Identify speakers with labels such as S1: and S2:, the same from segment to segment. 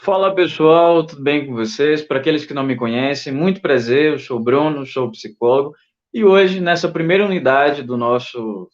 S1: Fala pessoal, tudo bem com vocês? Para aqueles que não me conhecem, muito prazer, eu sou o Bruno, sou psicólogo e hoje, nessa primeira unidade do nosso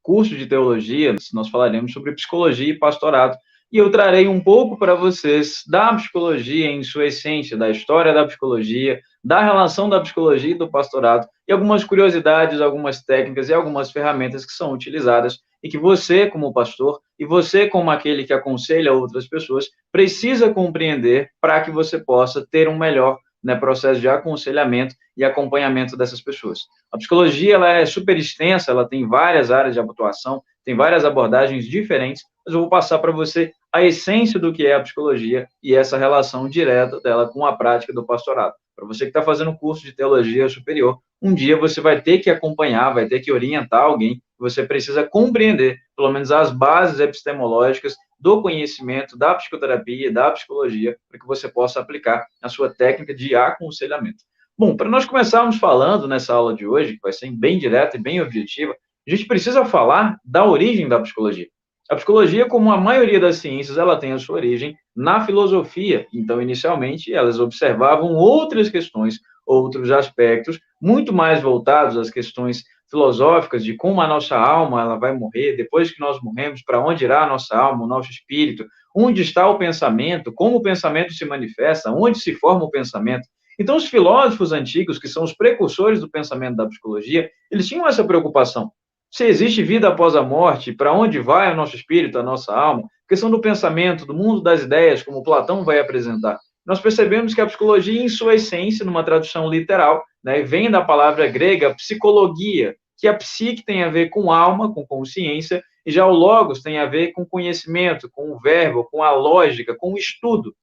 S1: curso de teologia, nós falaremos sobre psicologia e pastorado. E eu trarei um pouco para vocês da psicologia em sua essência, da história da psicologia, da relação da psicologia e do pastorado, e algumas curiosidades, algumas técnicas e algumas ferramentas que são utilizadas e que você, como pastor, e você, como aquele que aconselha outras pessoas, precisa compreender para que você possa ter um melhor, né, processo de aconselhamento e acompanhamento dessas pessoas. A psicologia ela é super extensa, ela tem várias áreas de atuação, tem várias abordagens diferentes, mas eu vou passar para você a essência do que é a psicologia e essa relação direta dela com a prática do pastorado. Para você que está fazendo um curso de teologia superior, um dia você vai ter que acompanhar, vai ter que orientar alguém, você precisa compreender, pelo menos, as bases epistemológicas do conhecimento da psicoterapia, da psicologia, para que você possa aplicar a sua técnica de aconselhamento. Bom, para nós começarmos falando nessa aula de hoje, que vai ser bem direta e bem objetiva, a gente precisa falar da origem da psicologia. A psicologia, como a maioria das ciências, ela tem a sua origem na filosofia. Então, inicialmente, elas observavam outras questões, outros aspectos, muito mais voltados às questões filosóficas de como a nossa alma ela vai morrer, depois que nós morremos, para onde irá a nossa alma, o nosso espírito, onde está o pensamento, como o pensamento se manifesta, onde se forma o pensamento. Então, os filósofos antigos, que são os precursores do pensamento da psicologia, eles tinham essa preocupação. Se existe vida após a morte, para onde vai o nosso espírito, a nossa alma? Questão do pensamento, do mundo das ideias, como Platão vai apresentar. Nós percebemos que a psicologia, em sua essência, numa tradução literal, né, vem da palavra grega psicologia, que a psique tem a ver com alma, com consciência, e já o logos tem a ver com conhecimento, com o verbo, com a lógica, com o estudo.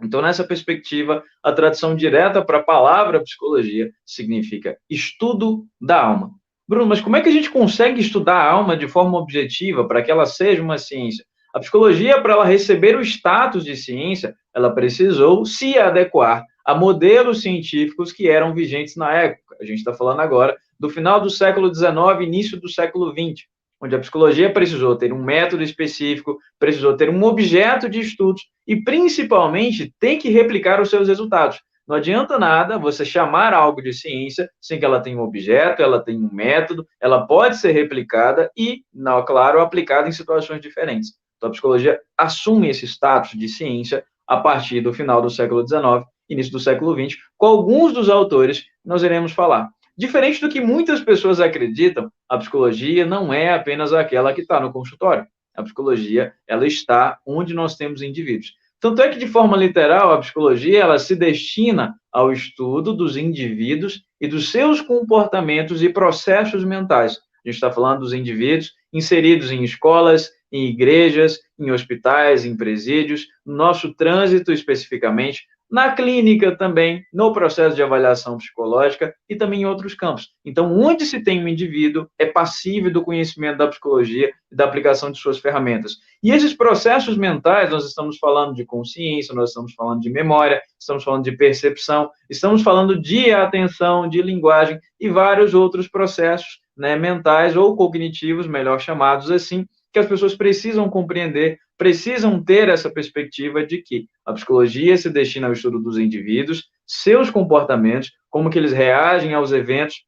S1: Então, nessa perspectiva, a tradução direta para a palavra psicologia significa estudo da alma. Bruno, mas como é que a gente consegue estudar a alma de forma objetiva para que ela seja uma ciência? A psicologia, para ela receber o status de ciência, ela precisou se adequar a modelos científicos que eram vigentes na época. A gente está falando agora do final do século XIX, início do século XX, onde a psicologia precisou ter um método específico, precisou ter um objeto de estudos e, principalmente, tem que replicar os seus resultados. Não adianta nada você chamar algo de ciência sem que ela tenha um objeto, ela tenha um método, ela pode ser replicada e, não, claro, aplicada em situações diferentes. Então, a psicologia assume esse status de ciência a partir do final do século XIX, início do século XX, com alguns dos autores que nós iremos falar. Diferente do que muitas pessoas acreditam, a psicologia não é apenas aquela que está no consultório. A psicologia, ela está onde nós temos indivíduos. Tanto é que, de forma literal, a psicologia ela se destina ao estudo dos indivíduos e dos seus comportamentos e processos mentais. A gente está falando dos indivíduos inseridos em escolas, em igrejas, em hospitais, em presídios, no nosso trânsito especificamente, na clínica também, no processo de avaliação psicológica e também em outros campos. Então, onde se tem um indivíduo, é passível do conhecimento da psicologia e da aplicação de suas ferramentas. E esses processos mentais, nós estamos falando de consciência, nós estamos falando de memória, estamos falando de percepção, estamos falando de atenção, de linguagem e vários outros processos, né, mentais ou cognitivos, melhor chamados assim, que as pessoas precisam compreender, precisam ter essa perspectiva de que a psicologia se destina ao estudo dos indivíduos, seus comportamentos, como que eles reagem aos eventos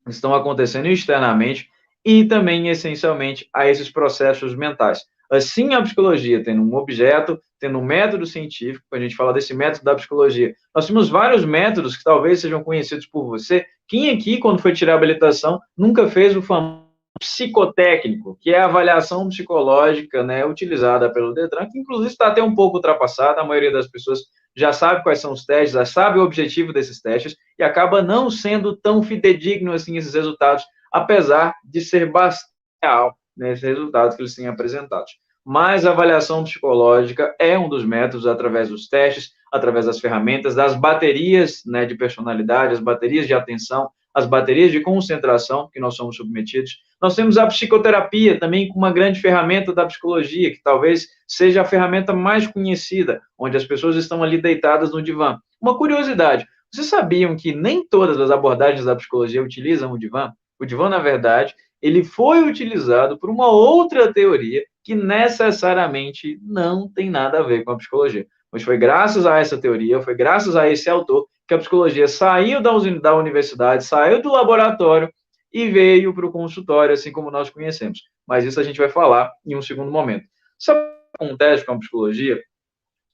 S1: que estão acontecendo externamente e também, essencialmente, a esses processos mentais. Assim, a psicologia, tendo um objeto, tendo um método científico, a gente fala desse método da psicologia, nós temos vários métodos que talvez sejam conhecidos por você. Quem aqui, quando foi tirar a habilitação, nunca fez o famoso psicotécnico, que é a avaliação psicológica, né, utilizada pelo Detran, que inclusive está até um pouco ultrapassada, a maioria das pessoas já sabe quais são os testes, já sabe o objetivo desses testes e acaba não sendo tão fidedigno assim esses resultados, apesar de ser bastante real nesses resultados que eles têm apresentados. Mas a avaliação psicológica é um dos métodos através dos testes, através das ferramentas, das baterias, né, de personalidade, as baterias de atenção, as baterias de concentração que nós somos submetidos. Nós temos a psicoterapia também como uma grande ferramenta da psicologia, que talvez seja a ferramenta mais conhecida, onde as pessoas estão ali deitadas no divã. Uma curiosidade, vocês sabiam que nem todas as abordagens da psicologia utilizam o divã? O divã, na verdade, ele foi utilizado por uma outra teoria que necessariamente não tem nada a ver com a psicologia. Mas foi graças a essa teoria, foi graças a esse autor que a psicologia saiu da universidade, saiu do laboratório e veio para o consultório, assim como nós conhecemos. Mas isso a gente vai falar em um segundo momento. Sabe o que acontece com a psicologia?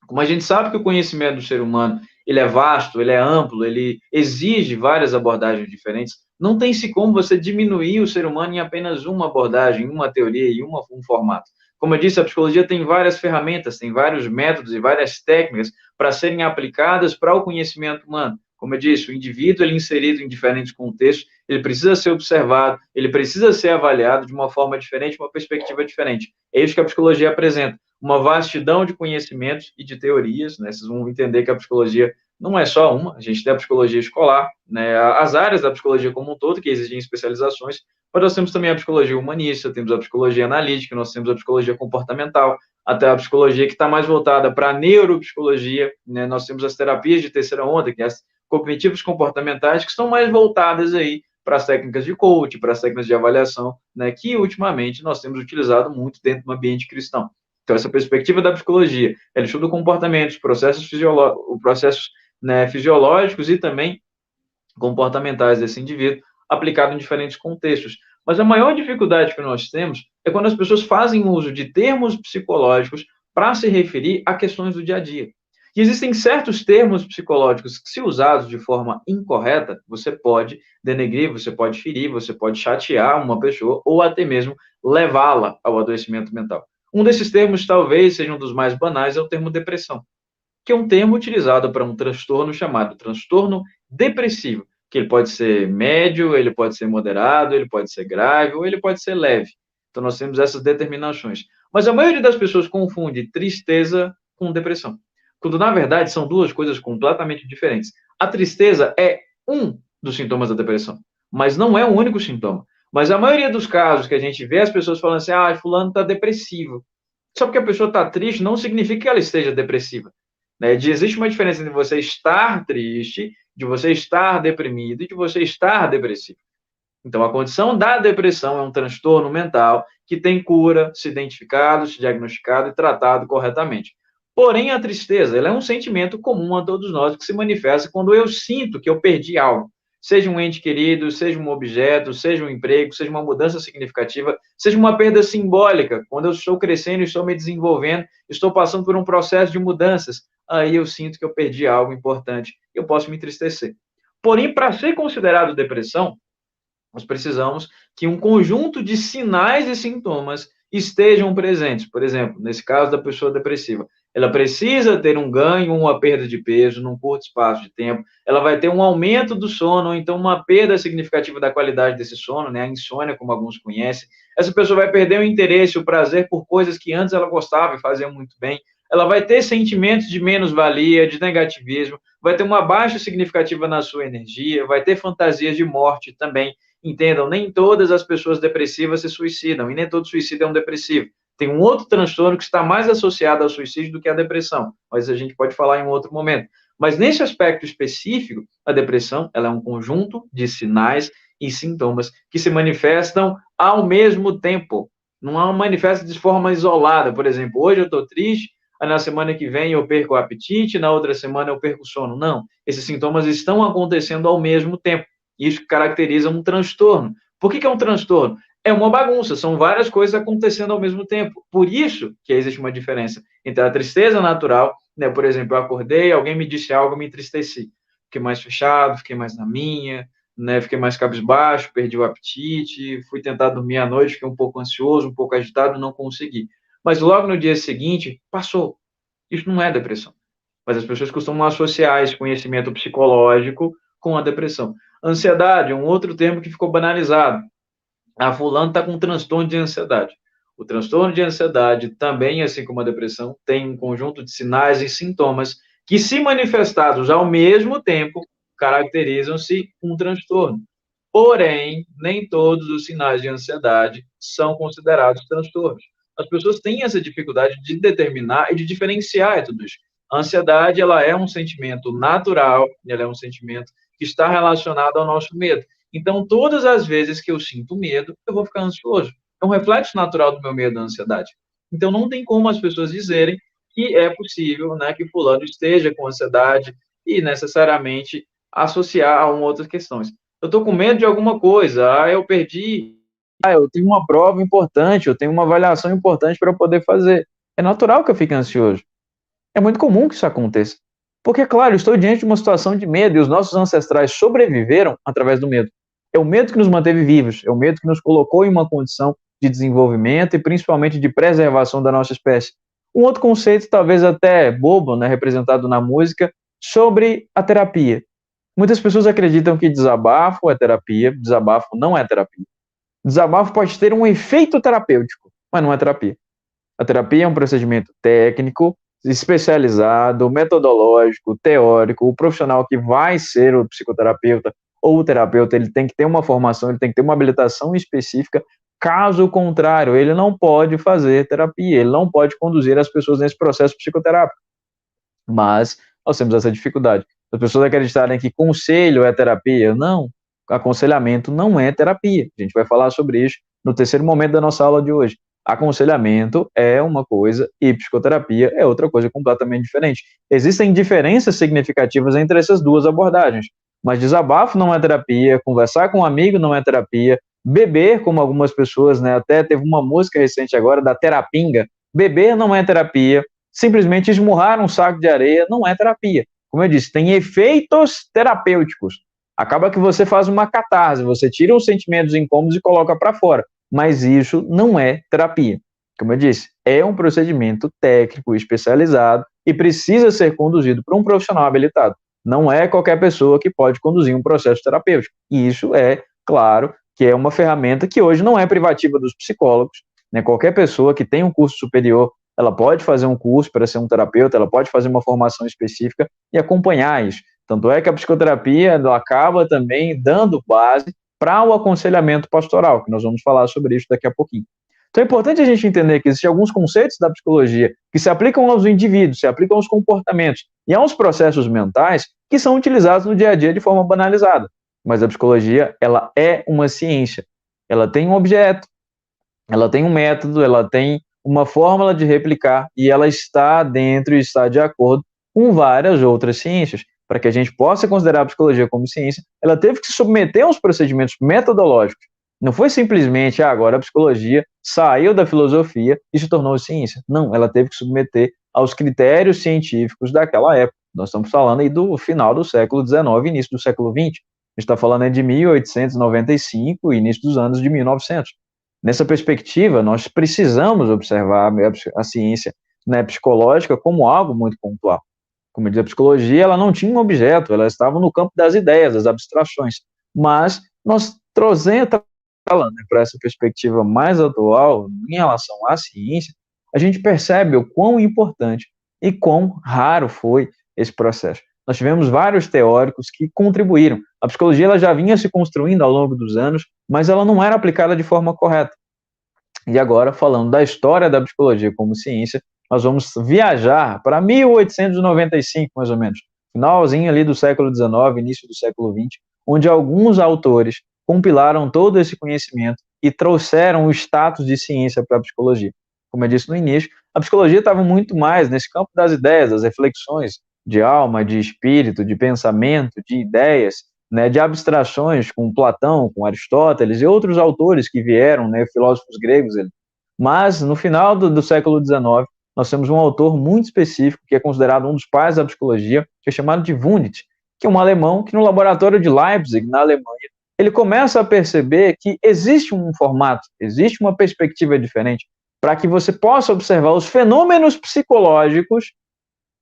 S1: Como a gente sabe que o conhecimento do ser humano ele é vasto, ele é amplo, ele exige várias abordagens diferentes, não tem-se como você diminuir o ser humano em apenas uma abordagem, uma teoria e um formato. Como eu disse, a psicologia tem várias ferramentas, tem vários métodos e várias técnicas para serem aplicadas para o conhecimento humano. Como eu disse, o indivíduo ele é inserido em diferentes contextos, ele precisa ser observado, ele precisa ser avaliado de uma forma diferente, uma perspectiva diferente. É isso que a psicologia apresenta, uma vastidão de conhecimentos e de teorias, né? Vocês vão entender que a psicologia não é só uma, a gente tem a psicologia escolar, né? As áreas da psicologia como um todo, que exigem especializações, mas nós temos também a psicologia humanista, temos a psicologia analítica, nós temos a psicologia comportamental, até a psicologia que está mais voltada para a neuropsicologia, né? Nós temos as terapias de terceira onda, que é as cognitivas comportamentais, que estão mais voltadas aí para as técnicas de coaching, para as técnicas de avaliação, né? Que ultimamente nós temos utilizado muito dentro do ambiente cristão. Então, essa perspectiva da psicologia, ela estuda o comportamento, os processos né, fisiológicos e também comportamentais desse indivíduo, aplicado em diferentes contextos. Mas a maior dificuldade que nós temos é quando as pessoas fazem uso de termos psicológicos para se referir a questões do dia a dia. E existem certos termos psicológicos que, se usados de forma incorreta, você pode denegrir, você pode ferir, você pode chatear uma pessoa ou até mesmo levá-la ao adoecimento mental. Um desses termos, talvez seja um dos mais banais, é o termo depressão, que é um termo utilizado para um transtorno chamado transtorno depressivo, que ele pode ser médio, ele pode ser moderado, ele pode ser grave ou ele pode ser leve. Então, nós temos essas determinações. Mas a maioria das pessoas confunde tristeza com depressão, quando, na verdade, são duas coisas completamente diferentes. A tristeza é um dos sintomas da depressão, mas não é o único sintoma. Mas a maioria dos casos que a gente vê as pessoas falando assim, fulano está depressivo. Só porque a pessoa está triste não significa que ela esteja depressiva. Né? Existe uma diferença entre você estar triste, de você estar deprimido e de você estar depressivo. Então, a condição da depressão é um transtorno mental que tem cura, se identificado, se diagnosticado e tratado corretamente. Porém, a tristeza, ela é um sentimento comum a todos nós que se manifesta quando eu sinto que eu perdi algo. Seja um ente querido, seja um objeto, seja um emprego, seja uma mudança significativa, seja uma perda simbólica, quando eu estou crescendo, estou me desenvolvendo, estou passando por um processo de mudanças, aí eu sinto que eu perdi algo importante, eu posso me entristecer. Porém, para ser considerado depressão, nós precisamos que um conjunto de sinais e sintomas estejam presentes. Por exemplo, nesse caso da pessoa depressiva, ela precisa ter um ganho, uma perda de peso num curto espaço de tempo, ela vai ter um aumento do sono, ou então uma perda significativa da qualidade desse sono, né, a insônia, como alguns conhecem. Essa pessoa vai perder o interesse, o prazer por coisas que antes ela gostava e fazia muito bem. Ela vai ter sentimentos de menos-valia, de negativismo, vai ter uma baixa significativa na sua energia, vai ter fantasias de morte também. Entendam, nem todas as pessoas depressivas se suicidam, e nem todo suicídio é um depressivo. Tem um outro transtorno que está mais associado ao suicídio do que à depressão, mas a gente pode falar em um outro momento. Mas nesse aspecto específico, a depressão ela é um conjunto de sinais e sintomas que se manifestam ao mesmo tempo. Não manifesta de forma isolada. Por exemplo, hoje eu estou triste, na semana que vem eu perco o apetite, na outra semana eu perco o sono. Não, esses sintomas estão acontecendo ao mesmo tempo. Isso caracteriza um transtorno. Por que é um transtorno? É uma bagunça, são várias coisas acontecendo ao mesmo tempo. Por isso que existe uma diferença entre a tristeza natural, né? Por exemplo, eu acordei, alguém me disse algo, eu me entristeci. Fiquei mais fechado, fiquei mais na minha, né? Fiquei mais cabisbaixo, perdi o apetite, fui tentar dormir à noite, fiquei um pouco ansioso, um pouco agitado, não consegui. Mas logo no dia seguinte, passou. Isso não é depressão. Mas as pessoas costumam associar esse conhecimento psicológico com a depressão. Ansiedade é um outro termo que ficou banalizado. Fulano está com um transtorno de ansiedade. O transtorno de ansiedade também, assim como a depressão, tem um conjunto de sinais e sintomas que, se manifestados ao mesmo tempo, caracterizam-se um transtorno. Porém, nem todos os sinais de ansiedade são considerados transtornos. As pessoas têm essa dificuldade de determinar e de diferenciar tudo isso. A ansiedade, ela é um sentimento natural, ela é um sentimento que está relacionado ao nosso medo. Então, todas as vezes que eu sinto medo, eu vou ficar ansioso. É um reflexo natural do meu medo, da ansiedade. Então, não tem como as pessoas dizerem que é possível, né, que fulano esteja com ansiedade e necessariamente associar a outras questões. Eu estou com medo de alguma coisa, eu perdi, eu tenho uma prova importante, eu tenho uma avaliação importante para poder fazer. É natural que eu fique ansioso. É muito comum que isso aconteça. Porque, claro, eu estou diante de uma situação de medo e os nossos ancestrais sobreviveram através do medo. É o medo que nos manteve vivos, é o medo que nos colocou em uma condição de desenvolvimento e principalmente de preservação da nossa espécie. Um outro conceito, talvez até bobo, né, representado na música, sobre a terapia. Muitas pessoas acreditam que desabafo é terapia, desabafo não é terapia. Desabafo pode ter um efeito terapêutico, mas não é terapia. A terapia é um procedimento técnico, especializado, metodológico, teórico. O profissional que vai ser o psicoterapeuta ou o terapeuta, ele tem que ter uma formação, ele tem que ter uma habilitação específica. Caso contrário, ele não pode fazer terapia, ele não pode conduzir as pessoas nesse processo psicoterápico. Mas nós temos essa dificuldade. As pessoas acreditarem que conselho é terapia. Não, aconselhamento não é terapia. A gente vai falar sobre isso no terceiro momento da nossa aula de hoje. Aconselhamento é uma coisa e psicoterapia é outra coisa completamente diferente. Existem diferenças significativas entre essas duas abordagens, mas desabafo não é terapia, conversar com um amigo não é terapia, beber, como algumas pessoas, né, até teve uma música recente agora da Terapinga, beber não é terapia, simplesmente esmurrar um saco de areia não é terapia. Como eu disse, tem efeitos terapêuticos. Acaba que você faz uma catarse, você tira os sentimentos incômodos e coloca para fora, mas isso não é terapia. Como eu disse, é um procedimento técnico especializado e precisa ser conduzido por um profissional habilitado. Não é qualquer pessoa que pode conduzir um processo terapêutico. E isso é, claro, que é uma ferramenta que hoje não é privativa dos psicólogos, né? Qualquer pessoa que tem um curso superior, ela pode fazer um curso para ser um terapeuta, ela pode fazer uma formação específica e acompanhar isso. Tanto é que a psicoterapia ela acaba também dando base para o aconselhamento pastoral, que nós vamos falar sobre isso daqui a pouquinho. Então é importante a gente entender que existem alguns conceitos da psicologia que se aplicam aos indivíduos, se aplicam aos comportamentos e aos processos mentais que são utilizados no dia a dia de forma banalizada. Mas a psicologia, ela é uma ciência. Ela tem um objeto, ela tem um método, ela tem uma fórmula de replicar e ela está dentro e está de acordo com várias outras ciências. Para que a gente possa considerar a psicologia como ciência, ela teve que se submeter a uns procedimentos metodológicos. Não foi simplesmente, agora a psicologia saiu da filosofia e se tornou ciência. Não, ela teve que submeter aos critérios científicos daquela época. Nós estamos falando aí do final do século XIX, início do século XX. A gente está falando aí de 1895 e início dos anos de 1900. Nessa perspectiva, nós precisamos observar a ciência, né, psicológica como algo muito pontual. Como diz a psicologia, ela não tinha um objeto, ela estava no campo das ideias, das abstrações. Mas nós trazendo para essa perspectiva mais atual, em relação à ciência, a gente percebe o quão importante e quão raro foi esse processo. Nós tivemos vários teóricos que contribuíram. A psicologia ela já vinha se construindo ao longo dos anos, mas ela não era aplicada de forma correta. E agora, falando da história da psicologia como ciência, nós vamos viajar para 1895, mais ou menos, finalzinho ali do século XIX, início do século XX, onde alguns autores compilaram todo esse conhecimento e trouxeram o status de ciência para a psicologia. Como eu disse no início, a psicologia estava muito mais nesse campo das ideias, das reflexões de alma, de espírito, de pensamento, de ideias, né, de abstrações com Platão, com Aristóteles e outros autores que vieram, né, filósofos gregos. Mas, no final do século XIX, nós temos um autor muito específico, que é considerado um dos pais da psicologia, que é chamado de Wundt, que é um alemão que no laboratório de Leipzig, na Alemanha, ele começa a perceber que existe um formato, existe uma perspectiva diferente, para que você possa observar os fenômenos psicológicos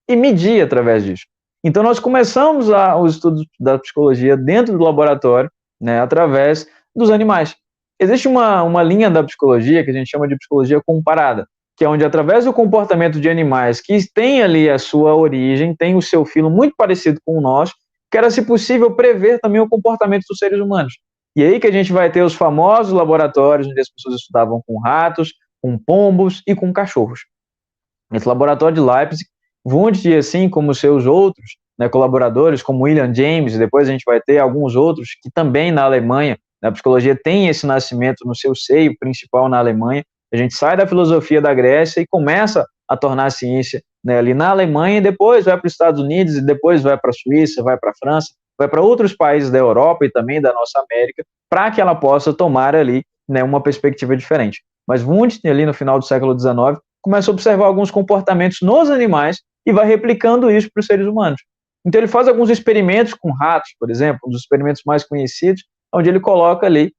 S1: e medir através disso. Então, nós começamos os estudos da psicologia dentro do laboratório, né, através dos animais. Existe uma linha da psicologia que a gente chama de psicologia comparada, que é onde, através do comportamento de animais que tem ali a sua origem, tem o seu filo muito parecido com o nosso, que era, se possível, prever também o comportamento dos seres humanos. E aí que a gente vai ter os famosos laboratórios onde as pessoas estudavam com ratos, com pombos e com cachorros. Esse laboratório de Leipzig, Wundt, assim como seus outros, né, colaboradores, como William James, e depois a gente vai ter alguns outros que também na Alemanha, a psicologia tem esse nascimento no seu seio principal na Alemanha. A gente sai da filosofia da Grécia e começa a tornar a ciência né, ali na Alemanha, e depois vai para os Estados Unidos, e depois vai para a Suíça, vai para a França, vai para outros países da Europa e também da nossa América, para que ela possa tomar ali, né, uma perspectiva diferente. Mas Wundt, ali no final do século XIX, começa a observar alguns comportamentos nos animais e vai replicando isso para os seres humanos. Então ele faz alguns experimentos com ratos, por exemplo, um dos experimentos mais conhecidos, onde ele coloca ali,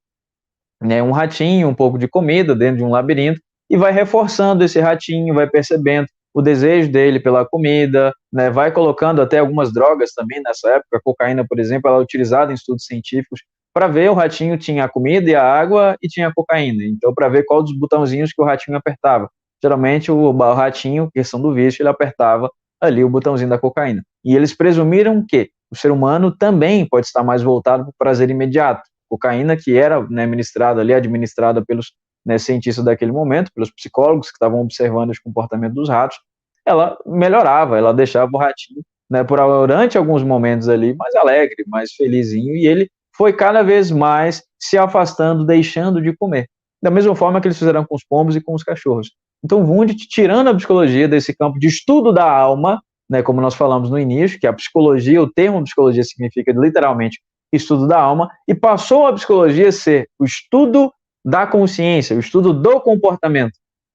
S1: né, um ratinho, um pouco de comida dentro de um labirinto, e vai reforçando esse ratinho, vai percebendo o desejo dele pela comida, né, vai colocando até algumas drogas também nessa época. A cocaína, por exemplo, ela é utilizada em estudos científicos para ver, o ratinho tinha a comida e a água e tinha a cocaína, então para ver qual dos botãozinhos que o ratinho apertava. Geralmente o ratinho, questão do vício, ele apertava ali o botãozinho da cocaína. E eles presumiram que o ser humano também pode estar mais voltado para o prazer imediato. Cocaína, que era, né, ministrada ali, administrada pelos, né, cientistas daquele momento, pelos psicólogos que estavam observando o comportamento dos ratos, ela melhorava, ela deixava o ratinho, né, durante alguns momentos ali mais alegre, mais felizinho, e ele foi cada vez mais se afastando, deixando de comer. Da mesma forma que eles fizeram com os pombos e com os cachorros. Então, Wundt, tirando a psicologia desse campo de estudo da alma, né, como nós falamos no início, que a psicologia, o termo psicologia significa literalmente estudo da alma, e passou a psicologia a ser o estudo da consciência, o estudo do comportamento.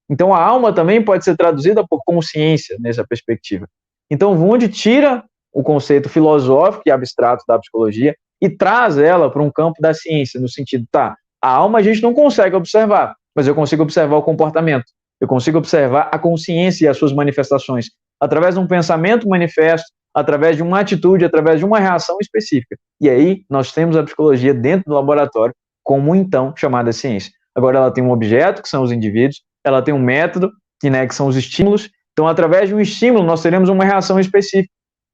S1: Então, a alma também pode ser traduzida por consciência nessa perspectiva. Então, Wundt tira o conceito filosófico e abstrato da psicologia e traz ela para um campo da ciência, no sentido, tá, a alma a gente não consegue observar, mas eu consigo observar o comportamento, eu consigo observar a consciência e as suas manifestações, através de um pensamento manifesto, através de uma atitude, através de uma reação específica. E aí nós temos a psicologia dentro do laboratório como então chamada ciência. Agora ela tem um objeto, que são os indivíduos, ela tem um método, que são os estímulos. Então, através de um estímulo, nós teremos uma reação específica.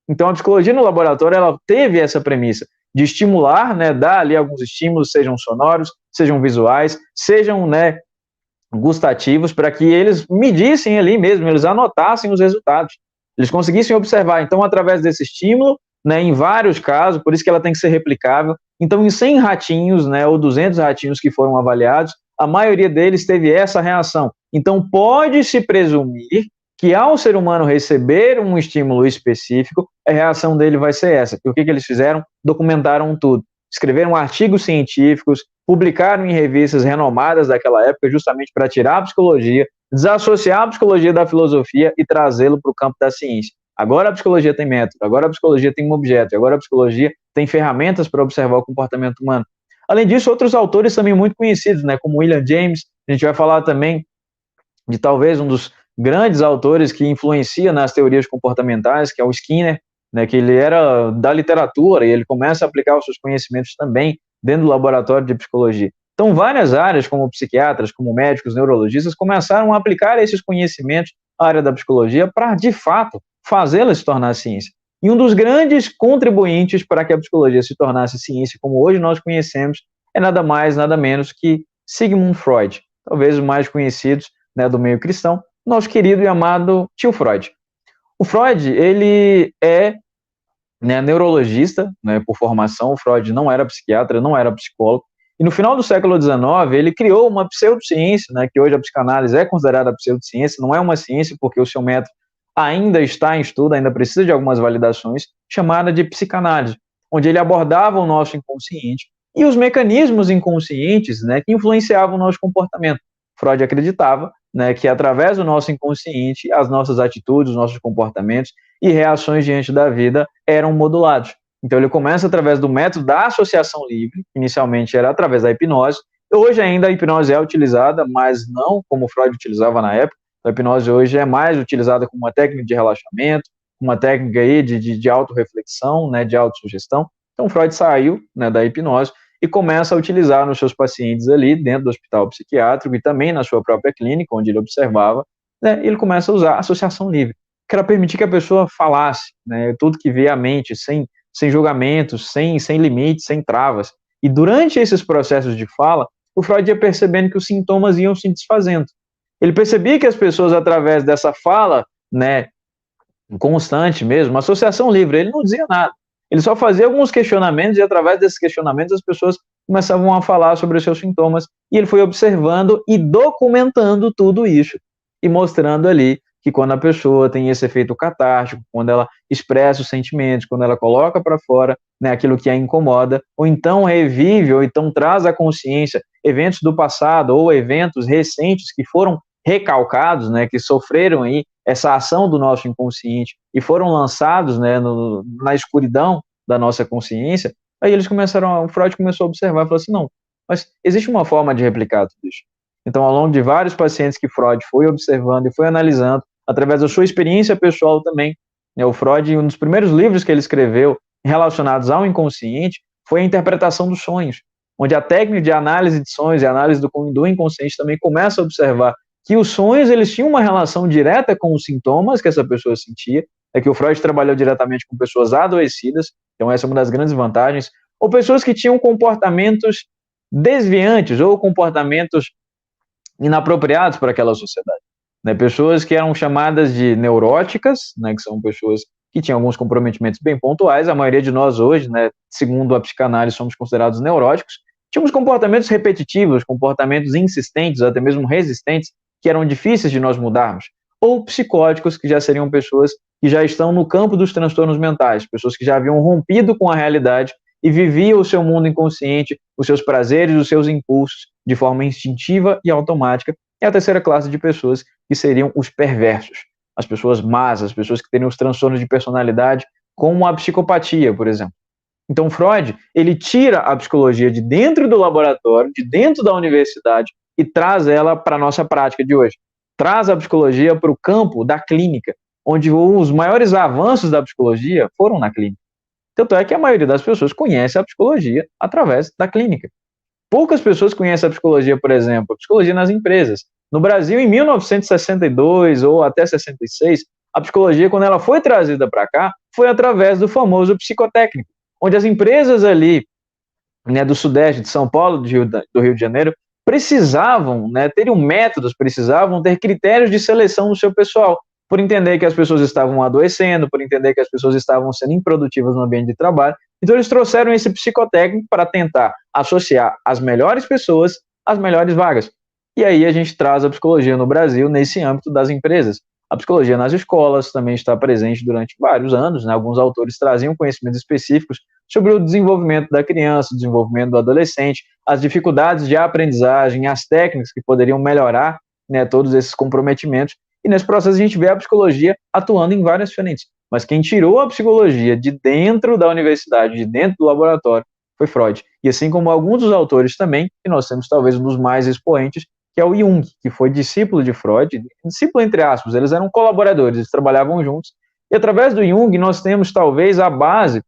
S1: Então, a psicologia no laboratório, ela teve essa premissa de estimular, né, dar ali alguns estímulos, sejam sonoros, sejam visuais, sejam, né, gustativos, para que eles medissem ali mesmo, eles anotassem os resultados, eles conseguissem observar. Então, através desse estímulo, né, em vários casos, por isso que ela tem que ser replicável. Então, em 100 ratinhos, né, ou 200 ratinhos que foram avaliados, a maioria deles teve essa reação. Então, pode-se presumir que ao ser humano receber um estímulo específico, a reação dele vai ser essa. E o que eles fizeram? Documentaram tudo. Escreveram artigos científicos, publicaram em revistas renomadas daquela época, justamente para tirar a psicologia, desassociar a psicologia da filosofia e trazê-lo para o campo da ciência. Agora a psicologia tem método, agora a psicologia tem um objeto, agora a psicologia tem ferramentas para observar o comportamento humano. Além disso, outros autores também muito conhecidos, né, como William James, a gente vai falar também de talvez um dos grandes autores que influencia nas teorias comportamentais, que é o Skinner, né, que ele era da literatura e ele começa a aplicar os seus conhecimentos também dentro do laboratório de psicologia. Então, várias áreas, como psiquiatras, como médicos, neurologistas, começaram a aplicar esses conhecimentos à área da psicologia para, de fato, fazê-la se tornar ciência. E um dos grandes contribuintes para que a psicologia se tornasse ciência, como hoje nós conhecemos, é nada mais, nada menos que Sigmund Freud, talvez o mais conhecido, né, do meio cristão, nosso querido e amado tio Freud. O Freud, ele é, né, neurologista, né, por formação. O Freud não era psiquiatra, não era psicólogo, e no final do século XIX ele criou uma pseudociência, né, que hoje a psicanálise é considerada pseudociência, não é uma ciência porque o seu método ainda está em estudo, ainda precisa de algumas validações, chamada de psicanálise, onde ele abordava o nosso inconsciente e os mecanismos inconscientes, né, que influenciavam o nosso comportamento. Freud acreditava, né, que através do nosso inconsciente, as nossas atitudes, os nossos comportamentos e reações diante da vida eram modulados. Então ele começa através do método da associação livre, inicialmente era através da hipnose. Hoje ainda a hipnose é utilizada, mas não como Freud utilizava na época. A hipnose hoje é mais utilizada como uma técnica de relaxamento, uma técnica aí de autorreflexão, né, de autossugestão. Então Freud saiu, né, da hipnose e começa a utilizar nos seus pacientes ali dentro do hospital psiquiátrico e também na sua própria clínica, onde ele observava, né, ele começa a usar a associação livre, que era permitir que a pessoa falasse, né, tudo que vê à mente, sem julgamentos, sem limites, sem travas. E durante esses processos de fala, o Freud ia percebendo que os sintomas iam se desfazendo. Ele percebia que as pessoas, através dessa fala, né, constante mesmo, uma associação livre, ele não dizia nada. Ele só fazia alguns questionamentos e, através desses questionamentos, as pessoas começavam a falar sobre os seus sintomas. E ele foi observando e documentando tudo isso e mostrando ali que quando a pessoa tem esse efeito catártico, quando ela expressa os sentimentos, quando ela coloca para fora, né, aquilo que a incomoda, ou então revive, ou então traz à consciência eventos do passado ou eventos recentes que foram recalcados, né, que sofreram aí essa ação do nosso inconsciente e foram lançados, né, na escuridão da nossa consciência, aí o Freud começou a observar e falou assim, não, mas existe uma forma de replicar tudo isso. Então, ao longo de vários pacientes que Freud foi observando e foi analisando, através da sua experiência pessoal também, né, o Freud, um dos primeiros livros que ele escreveu relacionados ao inconsciente foi a interpretação dos sonhos, onde a técnica de análise de sonhos e análise do inconsciente também começa a observar que os sonhos eles tinham uma relação direta com os sintomas que essa pessoa sentia, é que o Freud trabalhou diretamente com pessoas adoecidas, então essa é uma das grandes vantagens, ou pessoas que tinham comportamentos desviantes ou comportamentos inapropriados para aquela sociedade, né? Pessoas que eram chamadas de neuróticas, né, que são pessoas que tinham alguns comprometimentos bem pontuais, a maioria de nós hoje, né, segundo a psicanálise, somos considerados neuróticos, tínhamos comportamentos repetitivos, comportamentos insistentes, até mesmo resistentes, que eram difíceis de nós mudarmos, ou psicóticos, que já seriam pessoas que já estão no campo dos transtornos mentais, pessoas que já haviam rompido com a realidade e viviam o seu mundo inconsciente, os seus prazeres, os seus impulsos, de forma instintiva e automática. E a terceira classe de pessoas que seriam os perversos, as pessoas más, as pessoas que teriam os transtornos de personalidade, como a psicopatia, por exemplo. Então, Freud, ele tira a psicologia de dentro do laboratório, de dentro da universidade, e traz ela para a nossa prática de hoje. Traz a psicologia para o campo da clínica, onde os maiores avanços da psicologia foram na clínica. Tanto é que a maioria das pessoas conhece a psicologia através da clínica. Poucas pessoas conhecem a psicologia, por exemplo, a psicologia nas empresas. No Brasil, em 1962 ou até 66, a psicologia, quando ela foi trazida para cá, foi através do famoso psicotécnico, onde as empresas ali, né, do Sudeste, de São Paulo, do Rio de Janeiro, precisavam, né, ter métodos, precisavam ter critérios de seleção do seu pessoal, por entender que as pessoas estavam adoecendo, por entender que as pessoas estavam sendo improdutivas no ambiente de trabalho. Então eles trouxeram esse psicotécnico para tentar associar as melhores pessoas às melhores vagas. E aí a gente traz a psicologia no Brasil nesse âmbito das empresas. A psicologia nas escolas também está presente durante vários anos, né? Alguns autores traziam conhecimentos específicos sobre o desenvolvimento da criança, o desenvolvimento do adolescente, as dificuldades de aprendizagem, as técnicas que poderiam melhorar, né, todos esses comprometimentos. E nesse processo a gente vê a psicologia atuando em várias frentes. Mas quem tirou a psicologia de dentro da universidade, de dentro do laboratório, foi Freud. E assim como alguns dos autores também, que nós temos talvez um dos mais expoentes, que é o Jung, que foi discípulo de Freud, discípulo entre aspas, eles eram colaboradores, eles trabalhavam juntos. E através do Jung nós temos talvez a base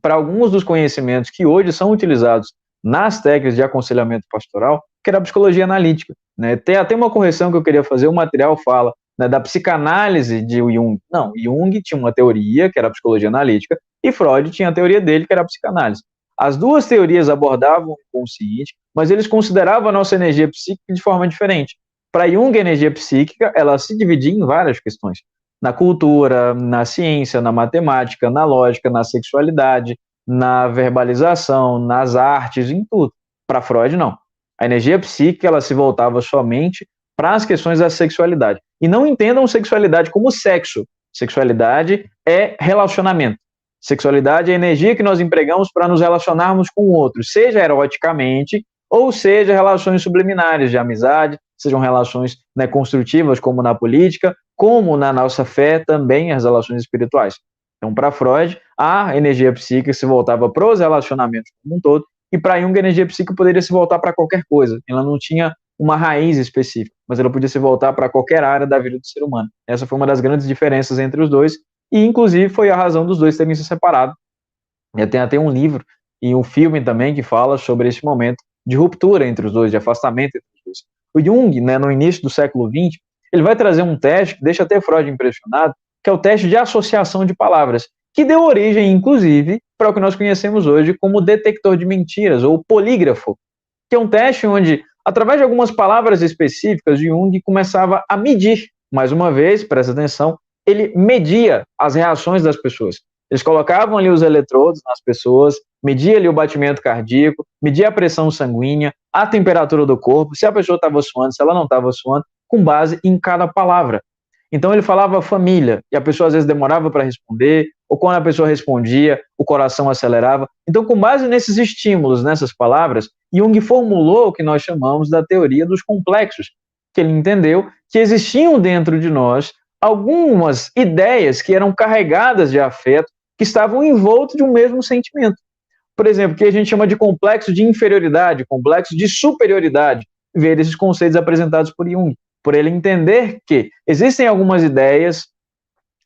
S1: para alguns dos conhecimentos que hoje são utilizados nas técnicas de aconselhamento pastoral, que era a psicologia analítica, né? Tem até uma correção que eu queria fazer, o material fala, né, da psicanálise de Jung. Não, Jung tinha uma teoria, que era a psicologia analítica, e Freud tinha a teoria dele, que era a psicanálise. As duas teorias abordavam o inconsciente, mas eles consideravam a nossa energia psíquica de forma diferente. Para Jung, a energia psíquica, ela se dividia em várias questões. Na cultura, na ciência, na matemática, na lógica, na sexualidade, na verbalização, nas artes, em tudo. Para Freud, não. A energia psíquica, ela se voltava somente para as questões da sexualidade. E não entendam sexualidade como sexo. Sexualidade é relacionamento. Sexualidade é a energia que nós empregamos para nos relacionarmos com o outro, seja eroticamente, ou seja relações subliminares de amizade, sejam relações, né, construtivas, como na política, como na nossa fé também as relações espirituais. Então, para Freud, a energia psíquica se voltava para os relacionamentos como um todo, e para Jung a energia psíquica poderia se voltar para qualquer coisa. Ela não tinha uma raiz específica, mas ela podia se voltar para qualquer área da vida do ser humano. Essa foi uma das grandes diferenças entre os dois, e inclusive foi a razão dos dois terem se separado. Tem até um livro e um filme também que fala sobre esse momento de ruptura entre os dois, de afastamento entre os dois. O Jung, né, no início do século XX, ele vai trazer um teste que deixa até Freud impressionado, que é o teste de associação de palavras, que deu origem, inclusive, para o que nós conhecemos hoje como detector de mentiras, ou polígrafo, que é um teste onde, através de algumas palavras específicas, Jung começava a medir, mais uma vez, presta atenção, ele media as reações das pessoas. Eles colocavam ali os eletrodos nas pessoas, media ali o batimento cardíaco, media a pressão sanguínea, a temperatura do corpo, se a pessoa estava suando, se ela não estava suando, com base em cada palavra. Então ele falava família, e a pessoa às vezes demorava para responder, ou quando a pessoa respondia, o coração acelerava. Então, com base nesses estímulos, nessas palavras, Jung formulou o que nós chamamos da teoria dos complexos, que ele entendeu que existiam dentro de nós algumas ideias que eram carregadas de afeto, que estavam envoltas de um mesmo sentimento. Por exemplo, que a gente chama de complexo de inferioridade, complexo de superioridade, ver esses conceitos apresentados por Jung, por ele entender que existem algumas ideias,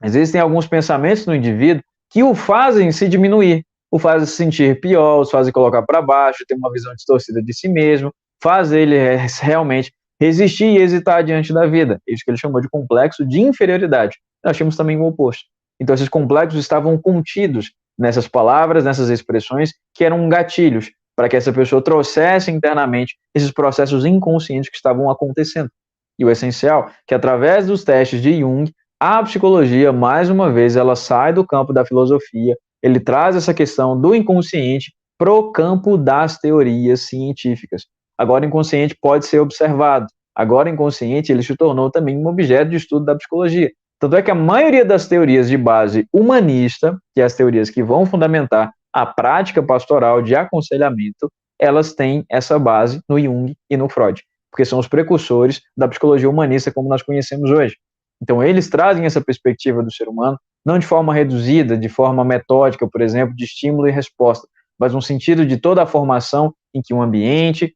S1: existem alguns pensamentos no indivíduo que o fazem se diminuir, o fazem se sentir pior, o fazem colocar para baixo, ter uma visão distorcida de si mesmo, faz ele realmente resistir e hesitar diante da vida. Isso que ele chamou de complexo de inferioridade. Nós temos também o oposto. Então, esses complexos estavam contidos nessas palavras, nessas expressões, que eram gatilhos para que essa pessoa trouxesse internamente esses processos inconscientes que estavam acontecendo. E o essencial é que, através dos testes de Jung, a psicologia, mais uma vez, ela sai do campo da filosofia, ele traz essa questão do inconsciente para o campo das teorias científicas. Agora, o inconsciente pode ser observado. Agora, o inconsciente ele se tornou também um objeto de estudo da psicologia. Tanto é que a maioria das teorias de base humanista, que é as teorias que vão fundamentar a prática pastoral de aconselhamento, elas têm essa base no Jung e no Freud, porque são os precursores da psicologia humanista como nós conhecemos hoje. Então, eles trazem essa perspectiva do ser humano, não de forma reduzida, de forma metódica, por exemplo, de estímulo e resposta, mas no sentido de toda a formação em que um ambiente,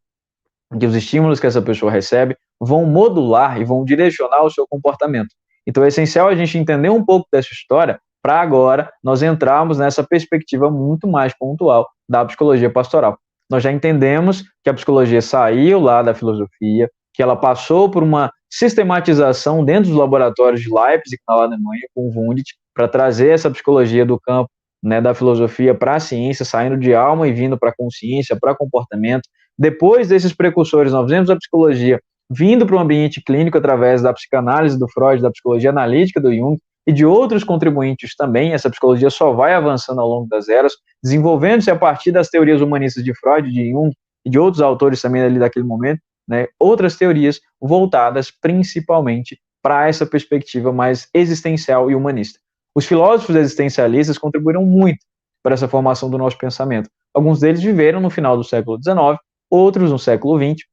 S1: em que os estímulos que essa pessoa recebe vão modular e vão direcionar o seu comportamento. Então é essencial a gente entender um pouco dessa história para agora nós entrarmos nessa perspectiva muito mais pontual da psicologia pastoral. Nós já entendemos que a psicologia saiu lá da filosofia, que ela passou por uma sistematização dentro dos laboratórios de Leipzig, na Alemanha, com Wundt, para trazer essa psicologia do campo, né, da filosofia para a ciência, saindo de alma e vindo para a consciência, para comportamento. Depois desses precursores, nós vemos a psicologia vindo para o ambiente clínico através da psicanálise do Freud, da psicologia analítica do Jung e de outros contribuintes também. Essa psicologia só vai avançando ao longo das eras, desenvolvendo-se a partir das teorias humanistas de Freud, de Jung e de outros autores também ali daquele momento, né, outras teorias voltadas principalmente para essa perspectiva mais existencial e humanista. Os filósofos existencialistas contribuíram muito para essa formação do nosso pensamento. Alguns deles viveram no final do século XIX, outros no século XX,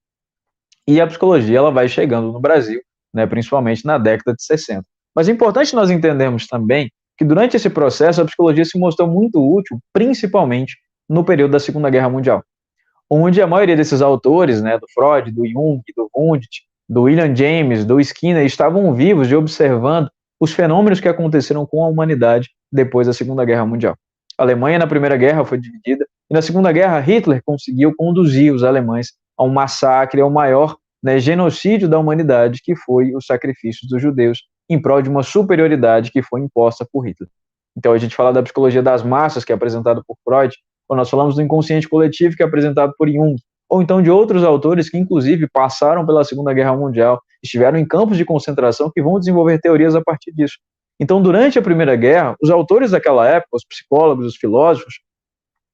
S1: e a psicologia ela vai chegando no Brasil, né, principalmente na década de 60. Mas é importante nós entendermos também que durante esse processo a psicologia se mostrou muito útil, principalmente no período da Segunda Guerra Mundial, onde a maioria desses autores, né, do Freud, do Jung, do Wundt, do William James, do Skinner, estavam vivos e observando os fenômenos que aconteceram com a humanidade depois da Segunda Guerra Mundial. A Alemanha na Primeira Guerra foi dividida, e na Segunda Guerra Hitler conseguiu conduzir os alemães a um massacre, ao maior, né, genocídio da humanidade, que foi o sacrifício dos judeus, em prol de uma superioridade que foi imposta por Hitler. Então a gente fala da psicologia das massas, que é apresentada por Freud, ou nós falamos do inconsciente coletivo, que é apresentado por Jung, ou então de outros autores que, inclusive, passaram pela Segunda Guerra Mundial, estiveram em campos de concentração, que vão desenvolver teorias a partir disso. Então, durante a Primeira Guerra, os autores daquela época, os psicólogos, os filósofos,